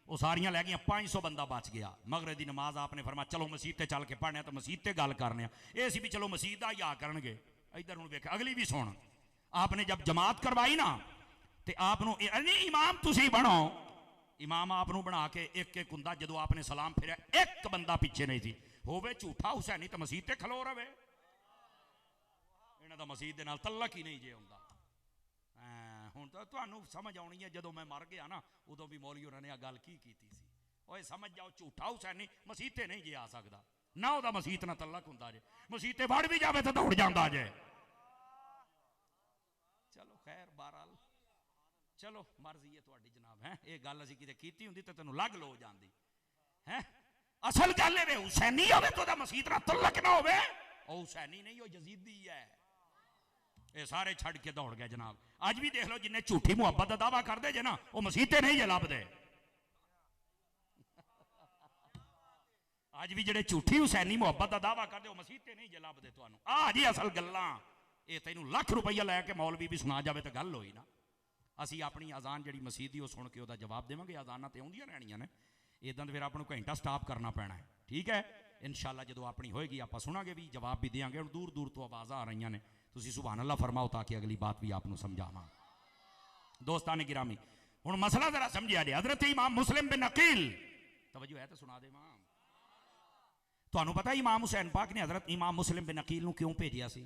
वो सारियां लै गईयां, 500 बंदा बच गया। मगरिब दी नमाज आपने फरमाया चलो मसीत ते चल के पढ़ने, तो मसीत ते गल करने, ये सी भी चलो मसीत दा या करनगे। इधर हुण वेख अगली भी सुन, आपने जब जमात करवाई ना, तो आपनों इमाम तुसीं बनो, इमाम आपनों बना के एक एक हुंदा, जदों आपने सलाम फिरिया एक बंदा पिछे नहीं सी होवे झूठा हुसैनी, तो मसीत ते खलो रवे। इन्हां दा मसीत दे नाल तल्लक ही नहीं जे हुंदा। हुण तो तुहानू समझ आउणी है, जदों मैं मर गया ना उदों भी मौलवी होरां ने आ गल की सी। ओए समझ जाओ झूठा हुसैनी मसीते नहीं जे आ सकदा ना, उहदा मसीत ना तल्लक हुंदा जे, मसीते वड़ भी जावे तो दौड़ जांदा जे। चलो खैर बहरहाल चलो मर्जी है तुहाडी जनाब है। ये गल असीं किते कीती हुंदी ते तैनूं लग लो जांदी है। असल गल है हुसैनी होवे तो मसीत ना तल्लक ना होवे, ओ हुसैनी नहीं ओ यजीदी है। ये सारे छड़ के दौड़ गए जनाब। अज भी देख लो जिन्हें झूठी मुहब्बत का दावा करते जे ना, वो मसीते नहीं जे लभदे। अज भी जेडे झूठी हुसैनी मुहब्बत का दावा करते, वो मसीते नहीं जे लभदे तुहानू। आ जी असल गल्लां, ये तैनूं लाख रुपया लैके मौलवी भी सुना जाए तो गल होई ना। असी अपनी अजान जी मसीह की सुन के वह जवाब देवांगे। अजाना तो आउंदियां रहनियां ने, इदां फिर आपको घंटा स्टॉप करना पैना है। ठीक है, इंशाअल्लाह जो अपनी होएगी आप सुनांगे भी, जवाब भी देंगे। हुण दूर दूर तो आवाज़ां आ रही ने, तुसीं सुभान अल्लाह फरमाओ ताकि अगली बात भी आपको समझावां। दोस्तान गिरामी, हुण मसला जरा समझिया जे। हज़रत इमाम मुस्लिम बिन अकील, तवज्जो है तो सुना दे इमाम। तुहानू पता इमाम हुसैन पाक ने हज़रत इमाम मुस्लिम बिन अकील नूं क्यों भेजिया सी?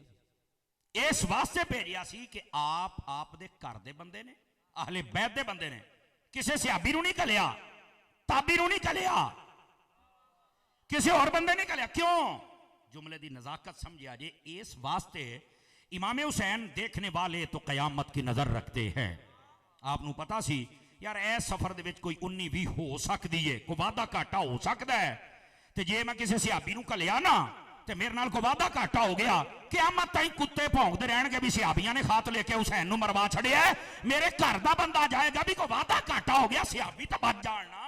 इस वास्ते भेजिया सी कि आप दे घर दे बंदे ने, अहले बैत दे बंदे ने, किसी सहाबी नूं नहीं घलिया, ताबी नूं नहीं घलिया, किसी और बंदे नहीं घलिया। क्यों? जुमले की नज़ाकत समझिया जे, इस वास्ते इमाम हुसैन देखने वाले तो क़यामत की नज़र रखते हैं। आपनू पता सी यार इस सफर दे विच कोई 19-20 हो सकती है, कोई वादा घाटा हो सकता है, तो जे मैं किसी सियाबी नू घलिया ना तो मेरे नाल कोई वादा घाटा हो गया, क़यामत ताईं कुत्ते भौंकते रहणगे भी सियाबियां ने खत लेके हुसैन नू मरवा छड़िया, मेरे घर दा बंदा जाएगा भी कोई वादा घाटा हो गया, सियाबी तो बच जाण ना।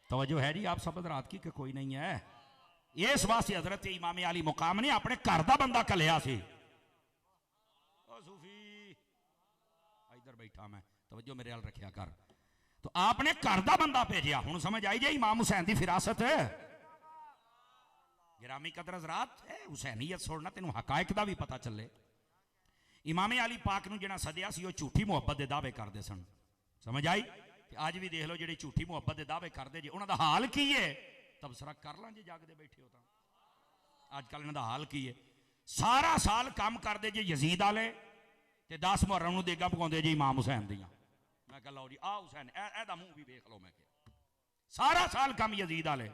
तवज्जो है जी आप सब हज़रात की कि कोई नहीं है? इस वास्ते हजरत इमाम अली मुकाम ने अपने घर का बंदा कलिया सी। सूफी इधर बैठा मैं, तवज्जो मेरे हाल रखिया कर। तो आपने घर का बंदा भेजा। हुण समझ आई जे इमाम हुसैन की फिरासत। गिरामी कदर हज़रात, हुसैनीयत छोड़ना तेनों हकायक का भी पता चले। इमाम अली पाक नूं जिहड़ा सदिया सी, झूठी मुहब्बत के दावे करते सन। समझ आई? अज भी देख लो जो झूठी मुहब्बत के दावे करते जे, उन्होंने हाल की है? तबसरा कर ला जे जागते बैठे हो तो। अजकल इन्हों हाल की है? सारा साल काम करते जे यजीद वाले, 10 मुहर्रम नूं देगा पकाते जे इमाम हुसैन दियां। मैं कह लो जी आ हुसैन एदा मुंह भी वेख लो। मैं कह सारा साल काम यजीद वाले।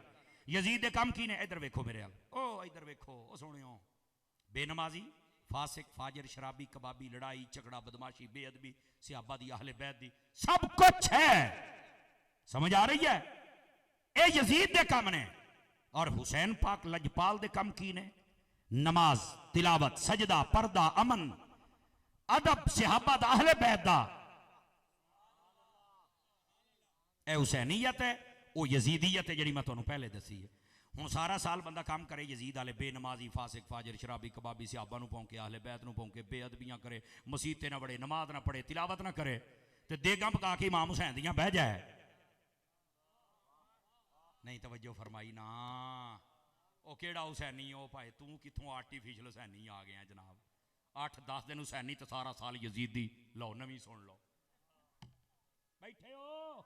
यजीद के काम की ने? इधर वेखो मेरे हाल, ओ इधर वेखो, ओ सोनियो, बेनमाजी, फासिक, फाजिर, शराबी, कबाबी, लड़ाई झगड़ा, बदमाशी, बेअदबी, सिहाबा दी, अहले बैत दी, सब कुछ है। समझ आ रही है? ये यजीद दे काम ने। और हुसैन पाक लजपाल दे काम की ने? नमाज, तिलावत, सजदा, पर्दा, अमन, अदब, सिहाबा दा, अहले बैत दा। ए हुसैनीयत है, वो यजीदियत है जी मैं तुहानू पहले दसी है। हुण सारा साल बंदा काम करे यजीद वाले, बेनमाजी, फासिक, फाजिर, शराबी, कबाबी, सिहाबा नूं भौंके, अहले बैत नूं भौंके, बेअदबियां करे, मसीते ना बड़े, नमाज ना पढ़े, तिलावत ना करे, तो देगा पका के इमाम हुसैन दियां बह जाए। नहीं तवज्जो फरमाई ना। वो केड़ा हुसैनी हो भाई, तू कित्थों आर्टिफिशियल हुसैनी आ गया जनाब? 8-10 दिन हुसैनी तो सारा साल यजीदी। लो नवी सुन लो, बैठे हो।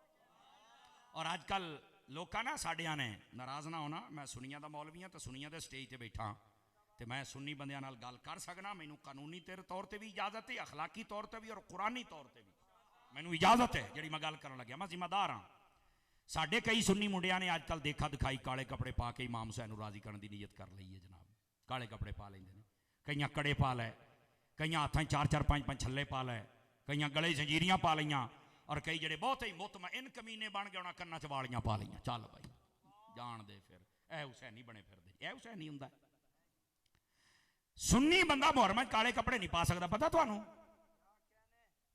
और अजकल लोग ना साड़िया ने नाराज़ ना होना, मैं सुनिया का मौलवी हाँ, तो सुनिया के स्टेज पर बैठा, तो मैं सुन्नी बंदियां नाल गल कर सकना। मैनू कानूनी तौर पर भी इजाजत है, अखलाकी तौर पर भी और कुरानी तौर पर भी मैनू इजाजत है जी मैं गल कर लग्या। मैं जिम्मेदार हाँ। साढ़े कई सुन्नी मुंडिया ने अजकल देखा दिखाई काले कपड़े पा के इमाम हुसैन राजी करने की नीयत कर ली है जनाब। काले कपड़े पा लेंगे ने, कई कड़े पा लै, कई हाथों 4-4 5-5 छल्ले पा लै, कई गले जंजीरियां पा लियां, और कई जड़े बहुत ही मुतमईन कमीने बन गए, उन्होंने कन्ना च वालियां पा लियां। चल भाई जान दे फिर, ए हुसैनी बने फिरदे। ए हुसैनी हुंदा? सुन्नी बंदा मुहर्रम काले कपड़े नहीं पा सकता, पता तुहानू?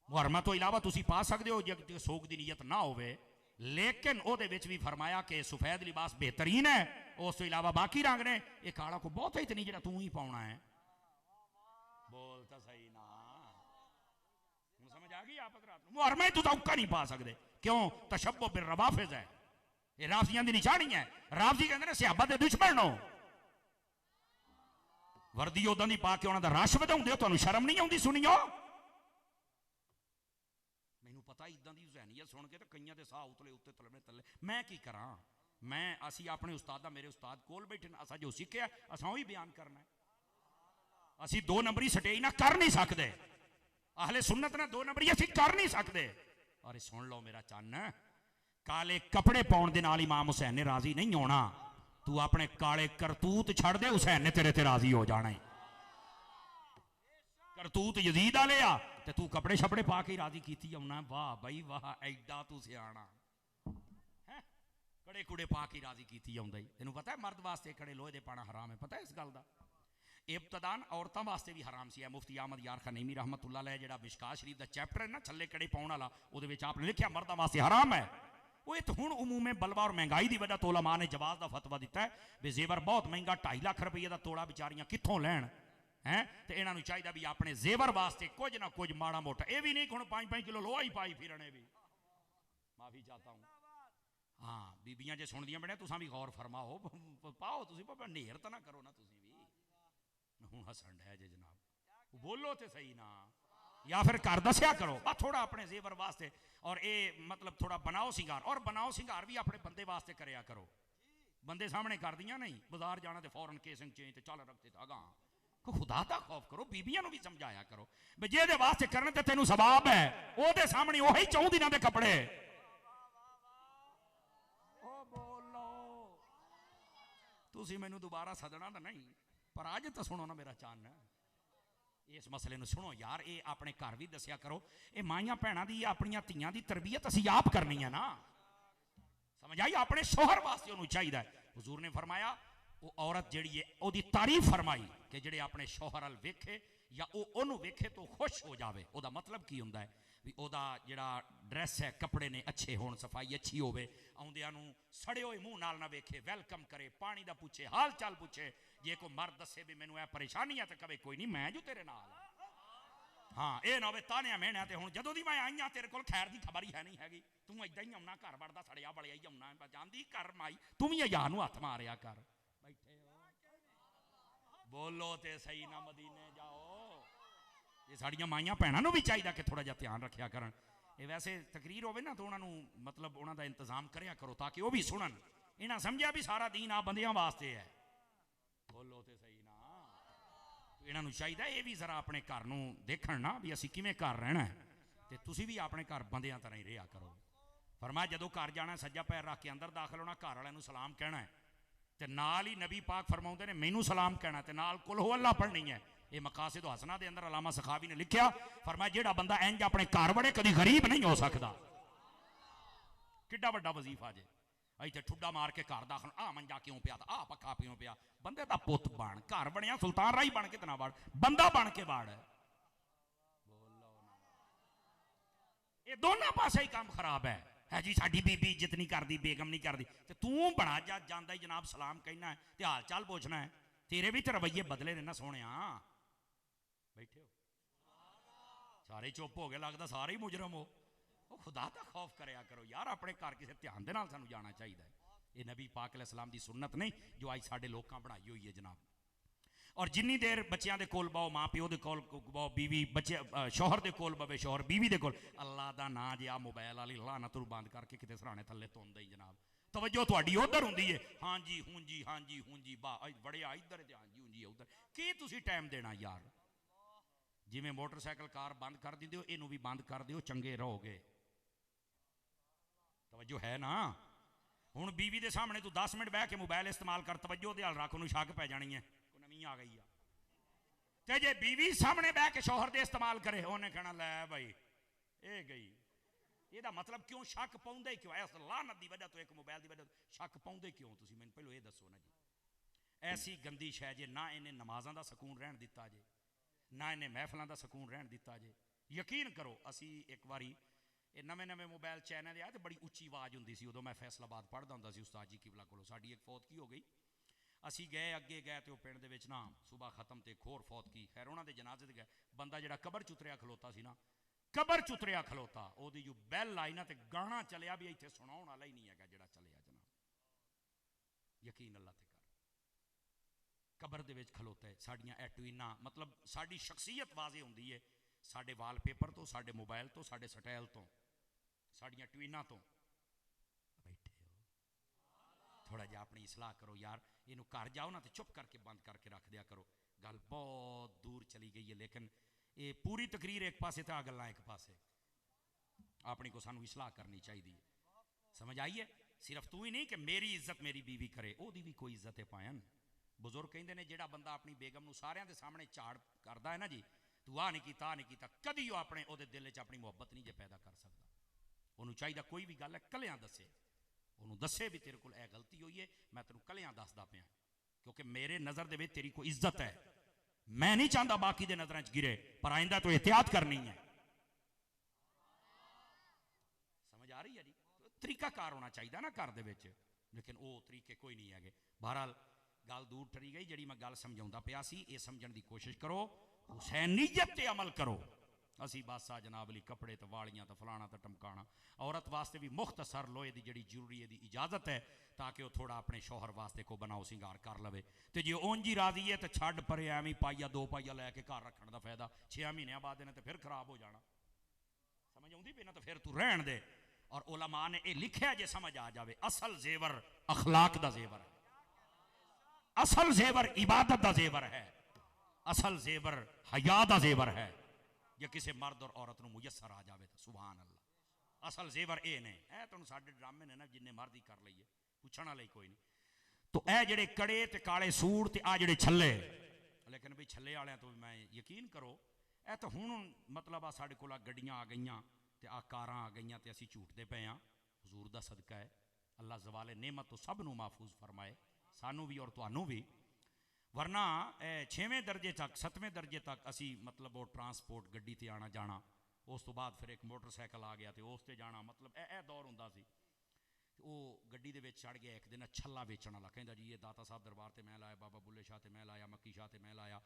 मुहर्रम तो इलावा तुसी पा सकते हो जे सोग की नीयत ना होवे, लेकिन ओदे विच भी फरमाया कि सफेद लिबास बेहतरीन है, उस तो इलावा बाकी रंग ने। ये काला को बहुत ही नहीं, जो तू ही पाउना है। बोल तो सही ना, समझ आ गई आप? मुहर्रम तू औका नहीं पा सकते, क्यों? तशब्बुह बिर रवाफिज़ है, ये राफियां दी निशानी है। राफी कहते हैं सहाबा दे दुश्मन हो, वर्दी उदां दी पा के उन्हां दा रश वधाउंदे हो, तुहानू शर्म नहीं आउंदी? सुनियो, मैनू पता इदां दी हुसैनीयत सुन के तो कईयां दे साह उतले उत्ते तलने तले। मैं की करा? मैं असी अपने उस्ताद, मेरे उस्ताद कोल बैठे, असा जो सीखिया असा वही बयान करना है। असी 2 नंबरी स्टेज ना कर नहीं सकते, अहले सुन्नत ना 2 नंबरी असी कर नहीं सकते। और सुन लो मेरा चन्न, काले कपड़े पाउण दे नाल इमाम हुसैन ने राजी नहीं होना। तू अपने काले करतूत छड़ दे, हुसैन ने तेरे ते राजी हो जाना है। करतूत यजीद वाले आ ते तू कपड़े छपड़े पा के राजी कीती आउना। वाह बई वाह, एडा तू सियाणा है। कड़े कुड़े पा के राजी कीती आउंदा। तेनू पता है मर्द वास्ते कड़े लोहे दे पाना हराम है, पता है इस गल दा? इब्तदान औरतों वास्ते भी हराम सी है। मुफ्ती अहमद यार खनीमी रहमतुल्लाह अलैह जिहड़ा मिशकात शरीफ दा चैप्टर है ना, छल्ले कड़े पाउण वाला, उहदे विच आपने लिखिया मर्दां वास्ते हराम है। वो तो हुण उमूमे बलवा और महंगाई की वजह तो उलमा ने जवाब का फतवा दिता है भी जेवर बहुत महंगा 2.5 लाख रुपये का तोड़ा बेचारियां कित्थों लैण है। तो इन्हों चाहिए भी अपने जेवर वास्ते कुछ ना कुछ माड़ा मोटा, ये भी नहीं कि 5-5 किलो लोहा ही पाई फिरने भी। माफी चाहता हूँ। हाँ बीबियां जे सुनदियां बने तुसां भी गौर फरमाओ, पाओ तुसीं नेर तो ना करो ना तुसीं भी। हूँ हसन है जे जनाब, बोलो तो सही ना, या फिर कर दसिया करो थोड़ा अपने जेवर वास्ते। और ये मतलब थोड़ा बनाओ सिंगार, और बनाओ सिंगार भी अपने बंदे वास्ते करया करो। बंदे सामने कर दियां नहीं, बाजार जाना तो फौरन केसिंग चेंज चल रखते था। खुदा का खौफ करो, बीबियां भी समझाया करो भी जेदे वास्ते करने ते तेनू सवाब है, ओदे सामने वही 4 दिनों के कपड़े। ओ बोलो, तुसी मैनू दोबारा सदना तो नहीं, पर अज तो सुनो ना मेरा चान, इस मसले में सुनो यार। ये अपने घर भी दसिया करो, ये माइयां भैणां दी अपनी धीआं दी तरबियत असीं आप करनी है ना, समझ आई। अपने शोहर वास्ते उन्होंने चाहिए। हुजूर ने फरमाया वो औरत जिहड़ी है ओदी तारीफ फरमाई कि जिहड़े अपने शोहर अल वेखे या ओनू वेखे तो खुश हो जाए। ओदा मतलब की हुंदा है भी ओदा जिहड़ा ड्रैस है, कपड़े ने अच्छे होण, सफाई अच्छी होवे, आउंदियां नू सड़े होए मुंह नाल ना वेखे, वेलकम करे, पानी दा पूछे, हाल चाल पूछे। जे कोई मर्द दसे भी मैनू ए परेशानी है तो कवे कोई नहीं मैं जो तेरे नाल। हाँ ये ना हो तानिया मेहनत ते हुण जदों दी मैं आई हाँ तेरे कोल खैर दी खबर ही है नहीं हैगी, तू इदां ही आउना घर वड़दा सड़िया बड़िया ही आउना, जांदी कर माई तू भी या नू हथ मारिया कर। बैठे हो बोलो ते सही ना, मदीने जाओ। ये साड़ियां माइयां भैणां नू भी चाहिए कि थोड़ा जिहा ध्यान रखिया करन। ये वैसे तकरीर होवे ना तो उन्होंने मतलब उन्हों इंतजाम करिया करो ताकि वह भी सुनन, इन्हें समझिया भी सारा दीन आ बंदियां वास्ते है। बोलो ते सही ना, इन्हों चाहिए ये भी जरा अपने घर नू देखण ना भी असीं किवें घर रहना है, ते तुसीं भी अपने घर बंदियां तरह ही रहा करो। फरमाया जदों घर जाना सज्जा पैर रख के अंदर दाखिल होना, घर वाले नू सलाम कहना है, ते नाल ही नबी पाक फरमाउंदे ने मैनू सलाम कहना, ते नाल कुल हु अल्लाह पढ़नी है। ये मकासिद हसना दे अंदर अलामा सखावी ने लिखा, फरमाया जेड़ा बंदा इंज अपने घर बड़े कभी गरीब नहीं हो सकता। किड्डा वड्डा वजीफा जे, इत्थे ठुड्डा मार के घर दाखल, आ मंजा क्यों पिया, आ पक्खा क्यों पिया। बंदे दा पुत बन, घर बनया सुल्तान राही बन के तना बाड़, बंदा बन के बाड़। ये दोनों पासे ही काम खराब है जी। साडी बीबी इज्जत नहीं करती, बेगम नहीं करती, तो तू बना जा जांदा ही जनाब सलाम कहना है ते हाल चाल पूछना है। तेरे भी तो रवैये बदले ने ना सोने। बैठे हो सारे चुप हो गए, लगता सारे ही मुजरम हो। खुदा का खौफ करया करो यार, अपने घर किसी ध्यान दे नाल सानू जाना चाहिए। ये नबी पाक अलैहिस्सलाम दी सुन्नत नहीं जो अज साडे लोकां बनाई हुई है जनाब। और जिन्नी देर बच्चों के कोल बाओ, माँ प्यो के कोल बाओ, बीवी बच्चे शौहर के कोल बवे, शौहर बीवी के कोल, अल्लाह का ना जे आ मोबाइल वाली लानत बंद करके कितने सराहने थले तुंद ही जनाब। तवज्जो तुहाडी उधर हुंदी है, हाँ जी हूँ जी, हाँ जी हूँ जी, वाह बड़े आ इधर, हाँ जी हूँ जी उधर। की तुसीं टाइम देना यार। जिवें मोटरसाइकिल कार बंद कर दिंदे हो, इनू भी बंद कर दिओ, चंगे रहोगे। तवज्जो है ना। हुण बीवी के सामने तू 10 मिनट बह के मोबाइल इस्तेमाल कर, तवज्जो दे हाल रख, उन्हें शक पै जानी है नवीं आ गई है। ते जे बीवी सामने बह के शौहर दे इस्तेमाल करे, उन्हें कहना लै भाई ये गई। ਇਹਦਾ मतलब क्यों शक पाउंदे क्यों? इस लानत की वजह तो, एक मोबाइल की वजह तो शक पाउंदे क्यों? तुसीं मैनूं पहलों ये दसो ना जी। ऐसी गंदी शै जे ना इन्हें नमाज़ां दा सकून रहन दिता जे, ना इन्हें महफिलों का सकून रहन दिता जे। यकीन करो असी एक बारी ये नवे नवे मोबाइल चैनल आए तो बड़ी उच्ची आवाज़ होंदी सी, उदों मैं फैसलाबाद पढ़दा हुंदा सी उस्ताद जी किबला कोलों। साडी एक फौतगी हो गई, असी गए अगे गए तो पिंड दे विच ना सुबह खत्म तो एक होर फौतगी। खैर उन्होंने दे जनाजे ते गए, बंदा जिहड़ा कबर चुतरिया खलोता सी ना, कबर चुतरिया खलोता, ओदी जो बैल आई ना तो गाना चलिया भी इत्थे सुनाउण वाला ही नहीं है जिहड़ा चलिया जनाब। यकीन अल्लाह ते कर, कबर दे विच खलोता है। साडियां एटवीना मतलब साडी शख्सियत वाजे हुंदी है साडे वालपेपर तो, साडे मोबाइल तो, साडे स्टाइल तो, साडियां ट्वीना तो। बैठे हो थोड़ा जिहा अपनी इसलाह करो यार। इनू घर जाओ ना तो चुप करके बंद करके रख दिया करो। गल बहुत दूर चली गई है, लेकिन ये पूरी तकरीर एक पासे तो आ गल्लां एक पासे। अपनी को सानू इसलाह करनी चाहिए। समझ आई है? सिर्फ तू ही नहीं कि मेरी इज्जत मेरी बीवी करे, ओदी भी कोई इज्जत है पायन। बुजुर्ग कहते हैं जिहड़ा बंदा अपनी बेगम नू सारियां दे सामने झाड़ करदा है ना जी, तू आ नहीं कीता, आ नहीं कीता, कदी वो अपने ओदे दिल च अपनी मुहब्बत नहीं जे पैदा कर सकता। उन्होंने चाहिए कोई भी गल है कलियां दसे, उन्होंने दसे भी तेरे को गलती हुई है, मैं तेन कलियां दसदा पिया, क्योंकि मेरे नज़र दे विच तेरी कोई इज्जत है। मैं नहीं चाहता बाकी दे नज़रां च गिरे, पर आइंदा तो एहतियात करनी है। समझ आ रही है जी? तरीकाकार होना चाहिए ना घर दे विच, लेकिन वो तरीके कोई नहीं है। बहरहाल गल दूर टरी गई, जिहड़ी मैं गल समझाउंदा पिया सी, ये समझण दी कोशिश करो, हुसैनीयत ते अमल करो। असी बस आ जनाब अली कपड़े तो वालियां तो फलाना तो टमकाना। औरत वास्ते भी मुख्तसर लोहे की जिहड़ी जरूरी है इजाजत है, ताकि वह थोड़ा अपने शौहर वास्ते को बनाओ सिंगार कर लवे। तो जे उंज ही राजी है तो छड्ड परे, एवं पाइया दो पाइया लैके घर रखने का फायदा, 6 महीनों बाद इन्हें तो फिर खराब हो जाना। समझ आउंदी भी ना, तो फिर तू रहन दे। और उलमा ने यह लिखा जे समझ आ जाए, असल जेवर अखलाक दा जेवर है, असल जेवर इबादत दा जेवर है, असल जेवर हया दा जेवर है। जे किसी मर्द और औरत को मुयसर आ जाए तो सुभान अल्लाह। असल जेवर ये ने, ऐ तुहानू साडे ड्रामे ने ना जिन्ने मर्जी कर लीए, पुछण वाला कोई नहीं। तो ए जेड़े कड़े ते काले सूट ते आ जेड़े छल्ले, लेकिन भाई छल्ले वाले तो मैं यकीन करो ए तो हुण मतलब आ साडे कोल गड्डियां आ गईयां ते आ कारां आ गईयां ते असीं झूठदे पे हां। हुजूर दा सदका है, अल्लाह ज़वाले नेमत तो सब नू महफूज फरमाए, सानू भी और तुहानू भी। वरना 6वें दर्जे तक 7वें दर्जे तक असी मतलब वो ट्रांसपोर्ट गड्डी ते आना जाना, उस तो बाद फिर एक मोटरसाइकिल आ गया तो उस ते जाना, मतलब ए दौर हुंदा सी। वो गड्डी दे विच चढ़ गया एक दिन छल्ला बेचण वाला, कहंदा जी ये दाता साहब दरबार ते मैं लाया, बाबा बुल्ले शाह ते मैं लाया, मक्की शाह ते मैं लाया,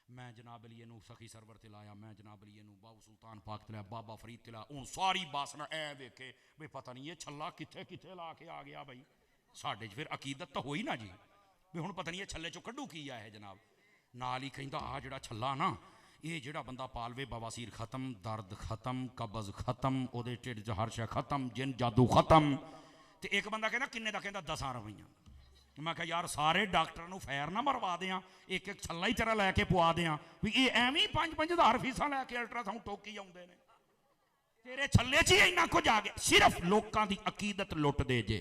मैं जनाब अली नू सखी सरवर ते लाया, मैं जनाब अली नू बाबू सुल्तान पाक ते लाया, बाबा फरीद ते लाया। हुण सारी बासना ऐ वेखे भी पता नहीं ये छल्ला कित्थे कित्थे ला के आ गया। भाई साडे च फिर अकीदत तो होई ना जी भी हुण पता नहीं ये छल्ले चों कड्डू की है जनाब। नाल ही कहंदा आ जिहड़ा छल्ला ना ये जिहड़ा बंदा पालवे, बवासीर खत्म, दर्द खत्म, कब्ज़ खत्म, ओदे ढिड च हर शै खत्म, जिन जादू खत्म। तो एक बंदा कहना किन्ने दा, कहंदा 10 रुपइया। मैं कहा यार सारे डॉक्टर नू फैर ना मरवा दें, एक एक छल्ला ही तेरा लैके पवा दें भी ये एवं 5-5 फीसा लैके अल्ट्रासाउंड टोकी आउंदे ने, तेरे छल्ले च ही इन्ना कुछ आ गया। सिर्फ लोगों की अकीदत लुट दे जे,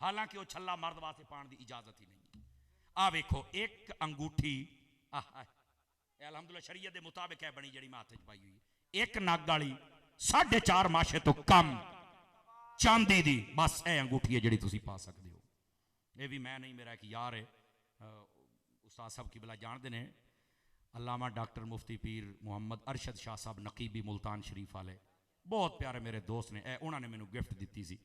हालांकि वह छल्ला मर्द वास्ते पाने की इजाजत ही नहीं। आ वेखो एक अंगूठी अलहमदुलिल्लाह शरीयत के मुताबिक है बनी जी मैं हाथ च पाई हुई, एक नग वाली 4.5 माशे तो कम चांदी दी, बस ए अंगूठी है जी तुम पा सकते हो। ये भी मैं नहीं, मेरा एक यार है उस्ताद साहब की बला जानते हैं, अल्लामा डॉक्टर मुफ्ती पीर मुहम्मद अरशद शाह साहब नकीबी मुल्तान शरीफ वाले, बहुत प्यारे मेरे दोस्त ने, उन्होंने मैंने गिफ्ट दी सी।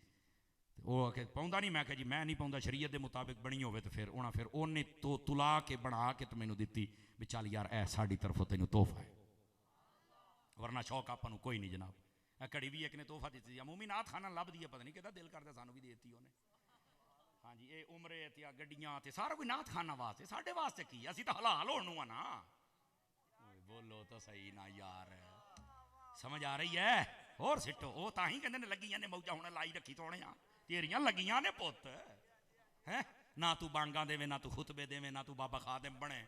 वो पाउंदा नहीं, मैं कहा जी मैं नहीं पाउंदा, शरीयत के मुताबिक बनी हो तो फिर उन्हें फिर उन्हें तो तुला के बना के तो मैंने दी भी चल यार ए साड़ी तरफों तेन तोहफा है, वरना शौक आपन कोई नहीं जनाब। घड़ी भी एक ने तोहफा दी थी, मूमी नाथ खाना लभ दी है, पता नहीं कहता दिल करता सानू भी देती उन्हें। हाँ जी ये उमरे ते गड्डियां ते सारा कोई नाथ खाना वास्ते, साढ़े वास्ते की असी तो हलाल होनू आ ना। बोलो तो सही ना यार, समझ आ रही है? होर सिटो वो ताही कहते ने लगियां ने मौजा हुण लाई रखी तोने तेरियां लगियां ने पुत है ना, तू बांगा देवे ना तू खुतबे देवे ना तू बाबा खादिम बने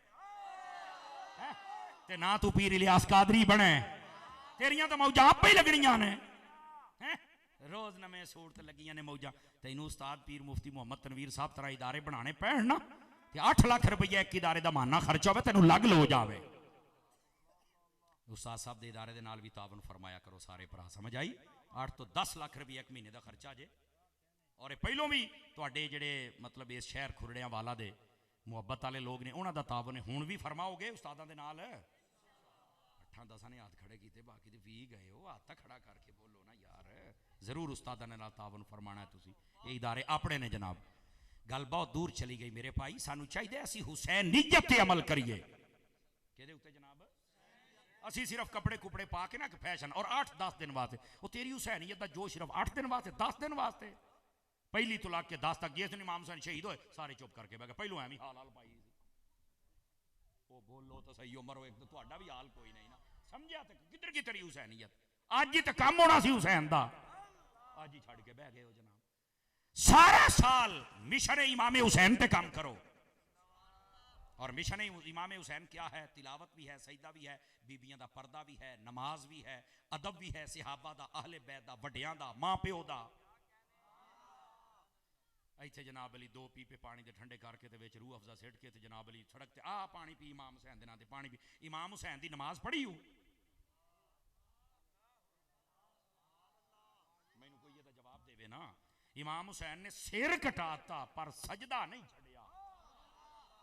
है ते ना तू पीर इलियास कादरी बने, तेरियां तो मौजा आप ही लगनियां ने हैं। रोज नवे सूट ते लगियां ने मौजा, तैनू उस्ताद पीर मुफ्ती मुहम्मद तनवीर साहब तरह इदारे बनाने पैण ना, ते 8 लाख रुपया एक इदारे का माना खर्चा हो तेनू लग लो जावे। उस्ताद साहब के इदारे के नाल भी तावन फरमाया करो सारे भरा, समझ आई? 8 तो 10 लाख रुपया एक महीने का खर्चा जे। और पहलों भी तुहाडे जिहड़े मतलब इस शहर खुरड़ियां वाला दे मुहब्बत वाले लोग ने उन्हों का तावन है, हुण भी फरमाओगे उस्तादां दे नाल। 8-10 ने हाथ खड़े किए, बाकी तो 20 गए हो, हाथ खड़ा करके बोलो ना यार, जरूर उस्तादां दे नाल तावन फरमाना है तुसीं। ये इदारे अपने ने जनाब। गल बहुत दूर चली गई मेरे भाई, सानू चाहिए असीं हुसैन नीयत ते अमल करिए। किहदे उत्ते जनाब? असी सिर्फ कपड़े कुपड़े पा के ना फैशन, और 8-10 दिन वास्ते वो तेरी हुसैनियत का जो सिर्फ 8 दिन वास्ते 10 दिन वास्ते, पहली तो लग के 10 तक जिस दिन इमाम हुसैन शहीद होए सारे चुप करके बह गए, पहलों एवं हाल हाल पाई वो बोलो तो सही हो, मरो एक तो तुहाडा भी हाल कोई नहीं ना, समझा? तो किधर की तेरी हुसैनियत? अज ही तो काम होना सी हुसैन दा, अज ही छड़ के बह गए हो जनाब। सारा साल मिशन इमाम हुसैन ते काम करो, और मिशन इमाम हुसैन क्या है? तिलावत भी है, सजदा भी है, बीबियां दा पर्दा भी है, नमाज भी है, अदब भी है, सहाबा दा, अहले बैत दा, वड्डियां दा, मां प्यो दा। इत्थे जनाब अली 2 पीपे पानी दे ठंडे करके ते विच रूह अफजा सिट के ते जनाब अली सड़क ते आ पानी पी, इमाम हुसैन दे नां ते पानी पी। इमाम हुसैन दी नमाज पढ़ी हो? मैनू कोई ये जवाब देवे ना। इमाम हुसैन ने सिर कटाता पर सजदा नहीं छड़िया।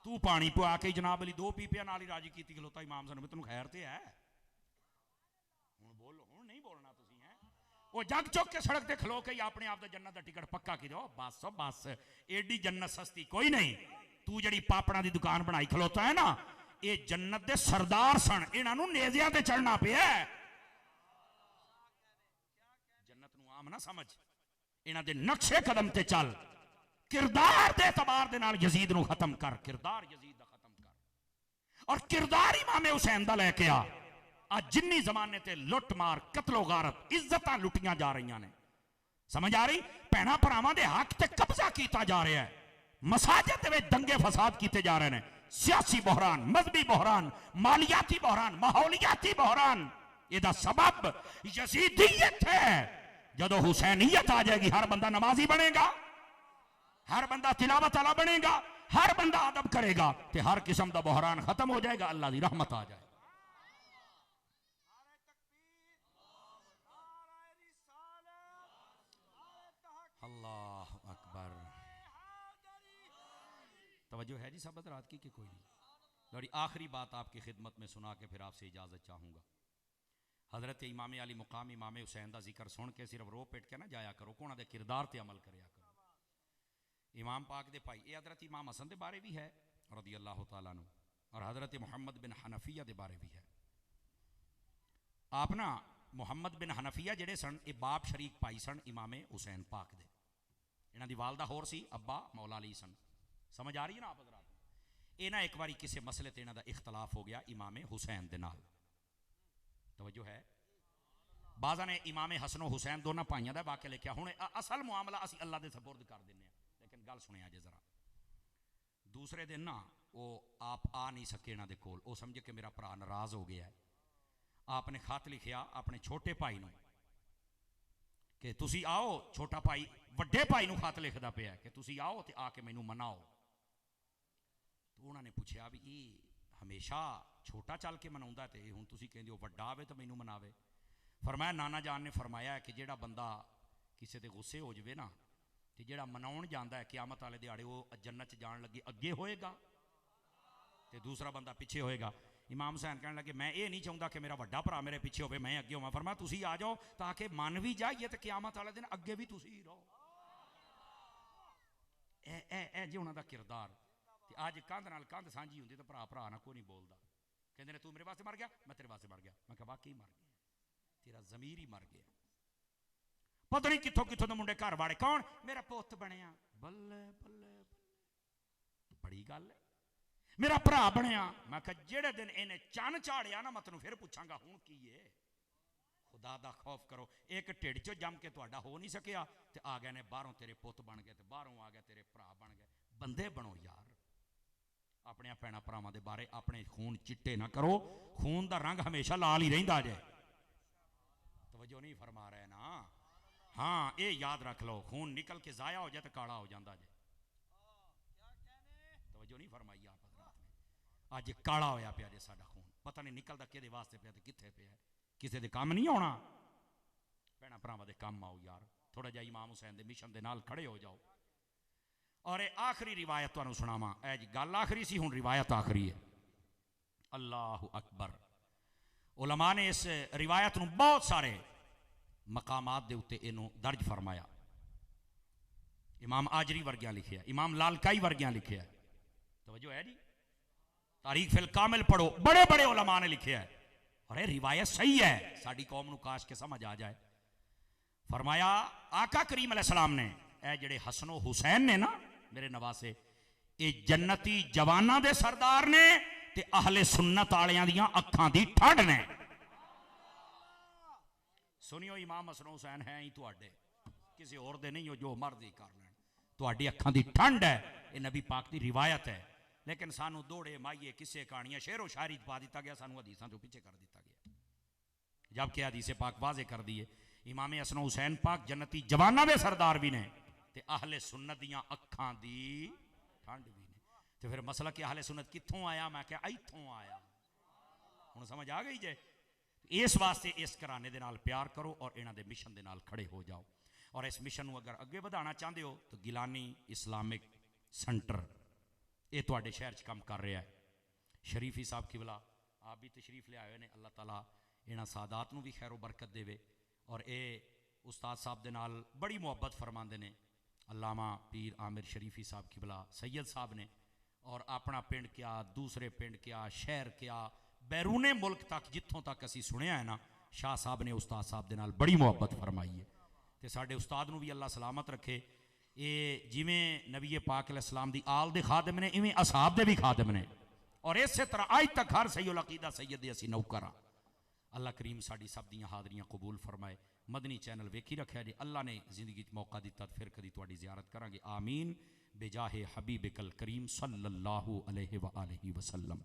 तू पानी पुआ के जनाब अली 2 पीपिया नाल ही राजी कीती खलोता इमाम हुसैन, तेनू खैर ते है? हुण बोलो, हुण नहीं बोलना तुसीं है। वो जग चुक के सड़क ते खलो के ही अपने आप दा जन्नत दा टिकट पक्का की दो, बस बस एडी जन्नत सस्ती कोई नहीं। तू जड़ी पापड़ा दी दुकान बनाई खलोता है ना, ये जन्नत दे सरदार सन, इन्हां नूं नेज़ियां ते चढ़ना पिया। जन्नत नूं आम ना समझ, इन्हां दे नक्शे कदम ते चल। किरदार दे एतबार दे नाल यजीद नूं खत्म कर, किरदार यजीद दा खत्म कर, और किरदार इमाम हुसैन दा लेके आ। जिन्नी जमाने ते लुट मार कतलो गारत इज्जतां लुटियां जा रही ने, समझ आ रही? भैणा भरावां दे हक ते कब्जा किया जा रहा है, मसाजिद दे विच दंगे फसाद किए जा रहे हैं, सियासी बहरान, मजहबी बहरान, मालियाती बहरान, माहौलियाती बहरान। इसका सबब यजीदियत है। जदों हुसैनियत आ जाएगी हर बंदा नमाजी बनेगा, हर बंदा तिलावत वाला बनेगा, हर बंदा अदब करेगा, तो हर किस्म का बहरान खत्म हो जाएगा, अल्लाह की रहमत आ जाए। अल्लाह अकबर। तवज्जो है जी सब रात की कि कोई नहीं? बड़ी आखिरी बात आपकी खिदमत में सुना के फिर आपसे इजाज़त चाहूँगा। हज़रत इमाम अली मुकाम इमाम हुसैन का जिक्र सुन के सिर्फ रो पिट के ना जाया करो, उन्होंने किरदार पर अमल करिया करो। इमाम पाक दे भाई, ये हज़रत इमाम हसन के बारे भी है रज़ी अल्लाह तआला अन्हु, और हज़रत मुहम्मद बिन हनफिया के बारे भी है। आप ना मुहम्मद बिन हनफिया जेडे सन, ये बाप शरीक भाई सन इमाम हुसैन पाक दे। इन्हां दी वालदा होर सी, अब्बा मौला अली सन। समझ आ रही है ना आप हज़रात? ये ना एक बारी किसी मसले ते इन्हां दा इख्तलाफ हो गया इमाम हुसैन दे नाल। तवज्जो है? बाज़ा ने इमाम हसन हुसैन दोनों भाइयों का वाक़या लिखा। हुण असल मामला असीं अल्लाह दे सपुर्द कर दिंने आ, लेकिन गल सुनिया जे जरा। दूसरे दिन ना वो आप आ नहीं सके इन्हां दे कोल, वो समझे कि मेरा भरा नाराज़ हो गया है। आपने खत लिखिया अपने छोटे भाई नूं कि तुसी आओ। छोटा भाई वड्डे भाई नूं खत लिखदा पिया कि तुसी आओ ते आके मैनूं मनाओ। तो उन्होंने पूछा भी ये हमेशा छोटा चल के मनाउंदा ते हुण तुसी कहंदे हो वड्डा आवे तो मैनूं मनावे। फरमाया नाना जान ने फरमाया कि जेड़ा बंदा किसी दे गुस्से हो जाए ना, तो जेड़ा मनाउण जांदा है क़यामत वाले दिहाड़े वो जन्नत च जाण लगे अगे होएगा ते दूसरा बंदा पिछे होएगा। इमाम हुसैन कहने लगे मैं ये नहीं चाहता कि मेरा वड्डा भरा मेरे पिछे हो, मैं अगे होवां। फरमाया तुसी आ जाओ ताकि मन भी जाइए तो क़यामत वाले दिन अगे भी तुसी रहो। ए जी उन्हां दा किरदार। अज कंध नाल कंध सांझी हुंदी तो भरा भरा ना कोई नहीं बोलता। कहंदे ने तू मेरे वास्ते मर गया, मैं तेरे वास्ते मर गया। मैं कहा वाकई मर गया, तेरा ज़मीर ही मर गया। पता नहीं कित्थों कित्थों दे मुंडे घर वाड़े, कौन मेरा पुत्त बनया, बल्ले बल्ले बड़ी गल है, मेरा भरा बनया। मैं कहा जेड़े दिन इन्हें चन झाड़िया ना मैं तेनों फिर पूछांगा हुण की है। खुदा दा खौफ करो। एक ढिड चो जम के तुहाडा हो नहीं सकिया ते आ गए ने बाहरों तेरे पुत्त बन गए, बाहरों आ गए तेरे भरा बन गए। बंदे बनो यार, अपने भैणा भरावां दे बारे अपने खून चिट्टे ना करो। खून दा रंग हमेशा लाल ही रहिंदा जे। तवज्जो नहीं फरमा रहे ना? हाँ ये याद रख लो, खून निकल के जाया हो जाए तो काला हो जाता जे। तवज्जो नहीं फरमाई आप हज़रात ने? अज काला होया पिया जे साडा खून, पता नहीं निकलदा किहदे वास्ते पिया ते कित्थे पिया। किसी दे काम नहीं आउणा। भैणा भरावां दे काम आओ यार, थोड़ा जिहा इमाम हुसैन दे मिशन दे नाल खड़े हो जाओ। और ये आखिरी रिवायत तुहानूं सुणावां। ऐ जी गल आखिरी सी, हुण रिवायत आखिरी है। अल्लाहु अकबर। उलमा ने इस रिवायत नूं बहुत सारे मकामात दे उत्ते इनू दर्ज फरमाया। इमाम आजरी वर्गियां लिखिया, इमाम लालकाई वर्गियां लिखिया। तवज्जो है जी? तारीख फिल कामिल पढ़ो, बड़े बड़े उलमा ने लिखिया है। और ये रिवायत सही है, साडी कौम नूं काश के समझ आ जाए। फरमाया आका करीम अलैहिस्सलाम ने ए जेड़े हसनो हुसैन ने ना मेरे नवासे, ये जन्नती जवाना दे सरदार ने ते अहले सुन्नत वालियां दियां अखां दी ठंड ने। सुनियो इमाम हसन हुसैन है ही तुहाडे, किसी होर दे नहीं हो, जो मर्जी कर लैण। तुहाडी अखां दी ठंड है, ये नबी पाक दी रिवायत है। लेकिन सानू दौड़े माइए किस्से कहानियां शेरो शायरी पा दिता गया, सानू हदीसां तो पीछे कर दिता गया, जबकि हदीसे पाक वाजे कर दिए इमाम हसन हुसैन पाक जन्नती जवाना दे सरदार भी ने ते अहले सुन्नत दियां अखां दी ठंड भी ने। तो फिर मसला कि अहले सुन्नत कित्थों आया? मैं क्या इत्थों आया। हुण समझ आ गई जे? इस वास्ते इस घराने दे नाल प्यार करो और इन्हां दे मिशन दे नाल खड़े हो जाओ। और इस मिशन नूं अगर अगे बढ़ाना चाहते हो तो गिलानी इस्लामिक सेंटर ये तुहाडे शहर च काम कर रहा है। शरीफी साहब किबला आप भी तशरीफ ले आए ने, अल्लाह ताला इन्हां सादात नूं भी खैरो बरकत देवे। और ये उस्ताद साहब दे नाल बड़ी मुहब्बत फरमाते हैं अल्लामा पीर आमिर शरीफी साहब किबला सैयद साहब ने। और अपना पिंड क्या, दूसरे पिंड क्या, शहर क्या, बैरूने मुल्क तक जितों तक असी सुनिया है ना, शाह साहब ने उस्ताद साहब दे नाल बड़ी मुहब्बत फरमाई है। तो साडे उस्ताद नूं भी अल्लाह सलामत रखे। ये जिमें नबी पाक अलैहिस्सलाम दी आल दे खादम ने, इवें असहाब दे भी खादम ने। और इस तरह अज तक हर सैयद अकीदा सैयद दे असी नौकर हाँ। अल्लाह करीम साड़ी सब दियां हाज़रियां कबूल फरमाए। मदनी चैनल वेखी रखा जी, अल्लाह ने जिंदगी मौका दिता तो फिर कभी तुहाडी ज़ियारत करांगे। आमीन बेजाहे हबीब कल करीम सल्लल्लाहु अलैहि व आलिहि वसल्लम।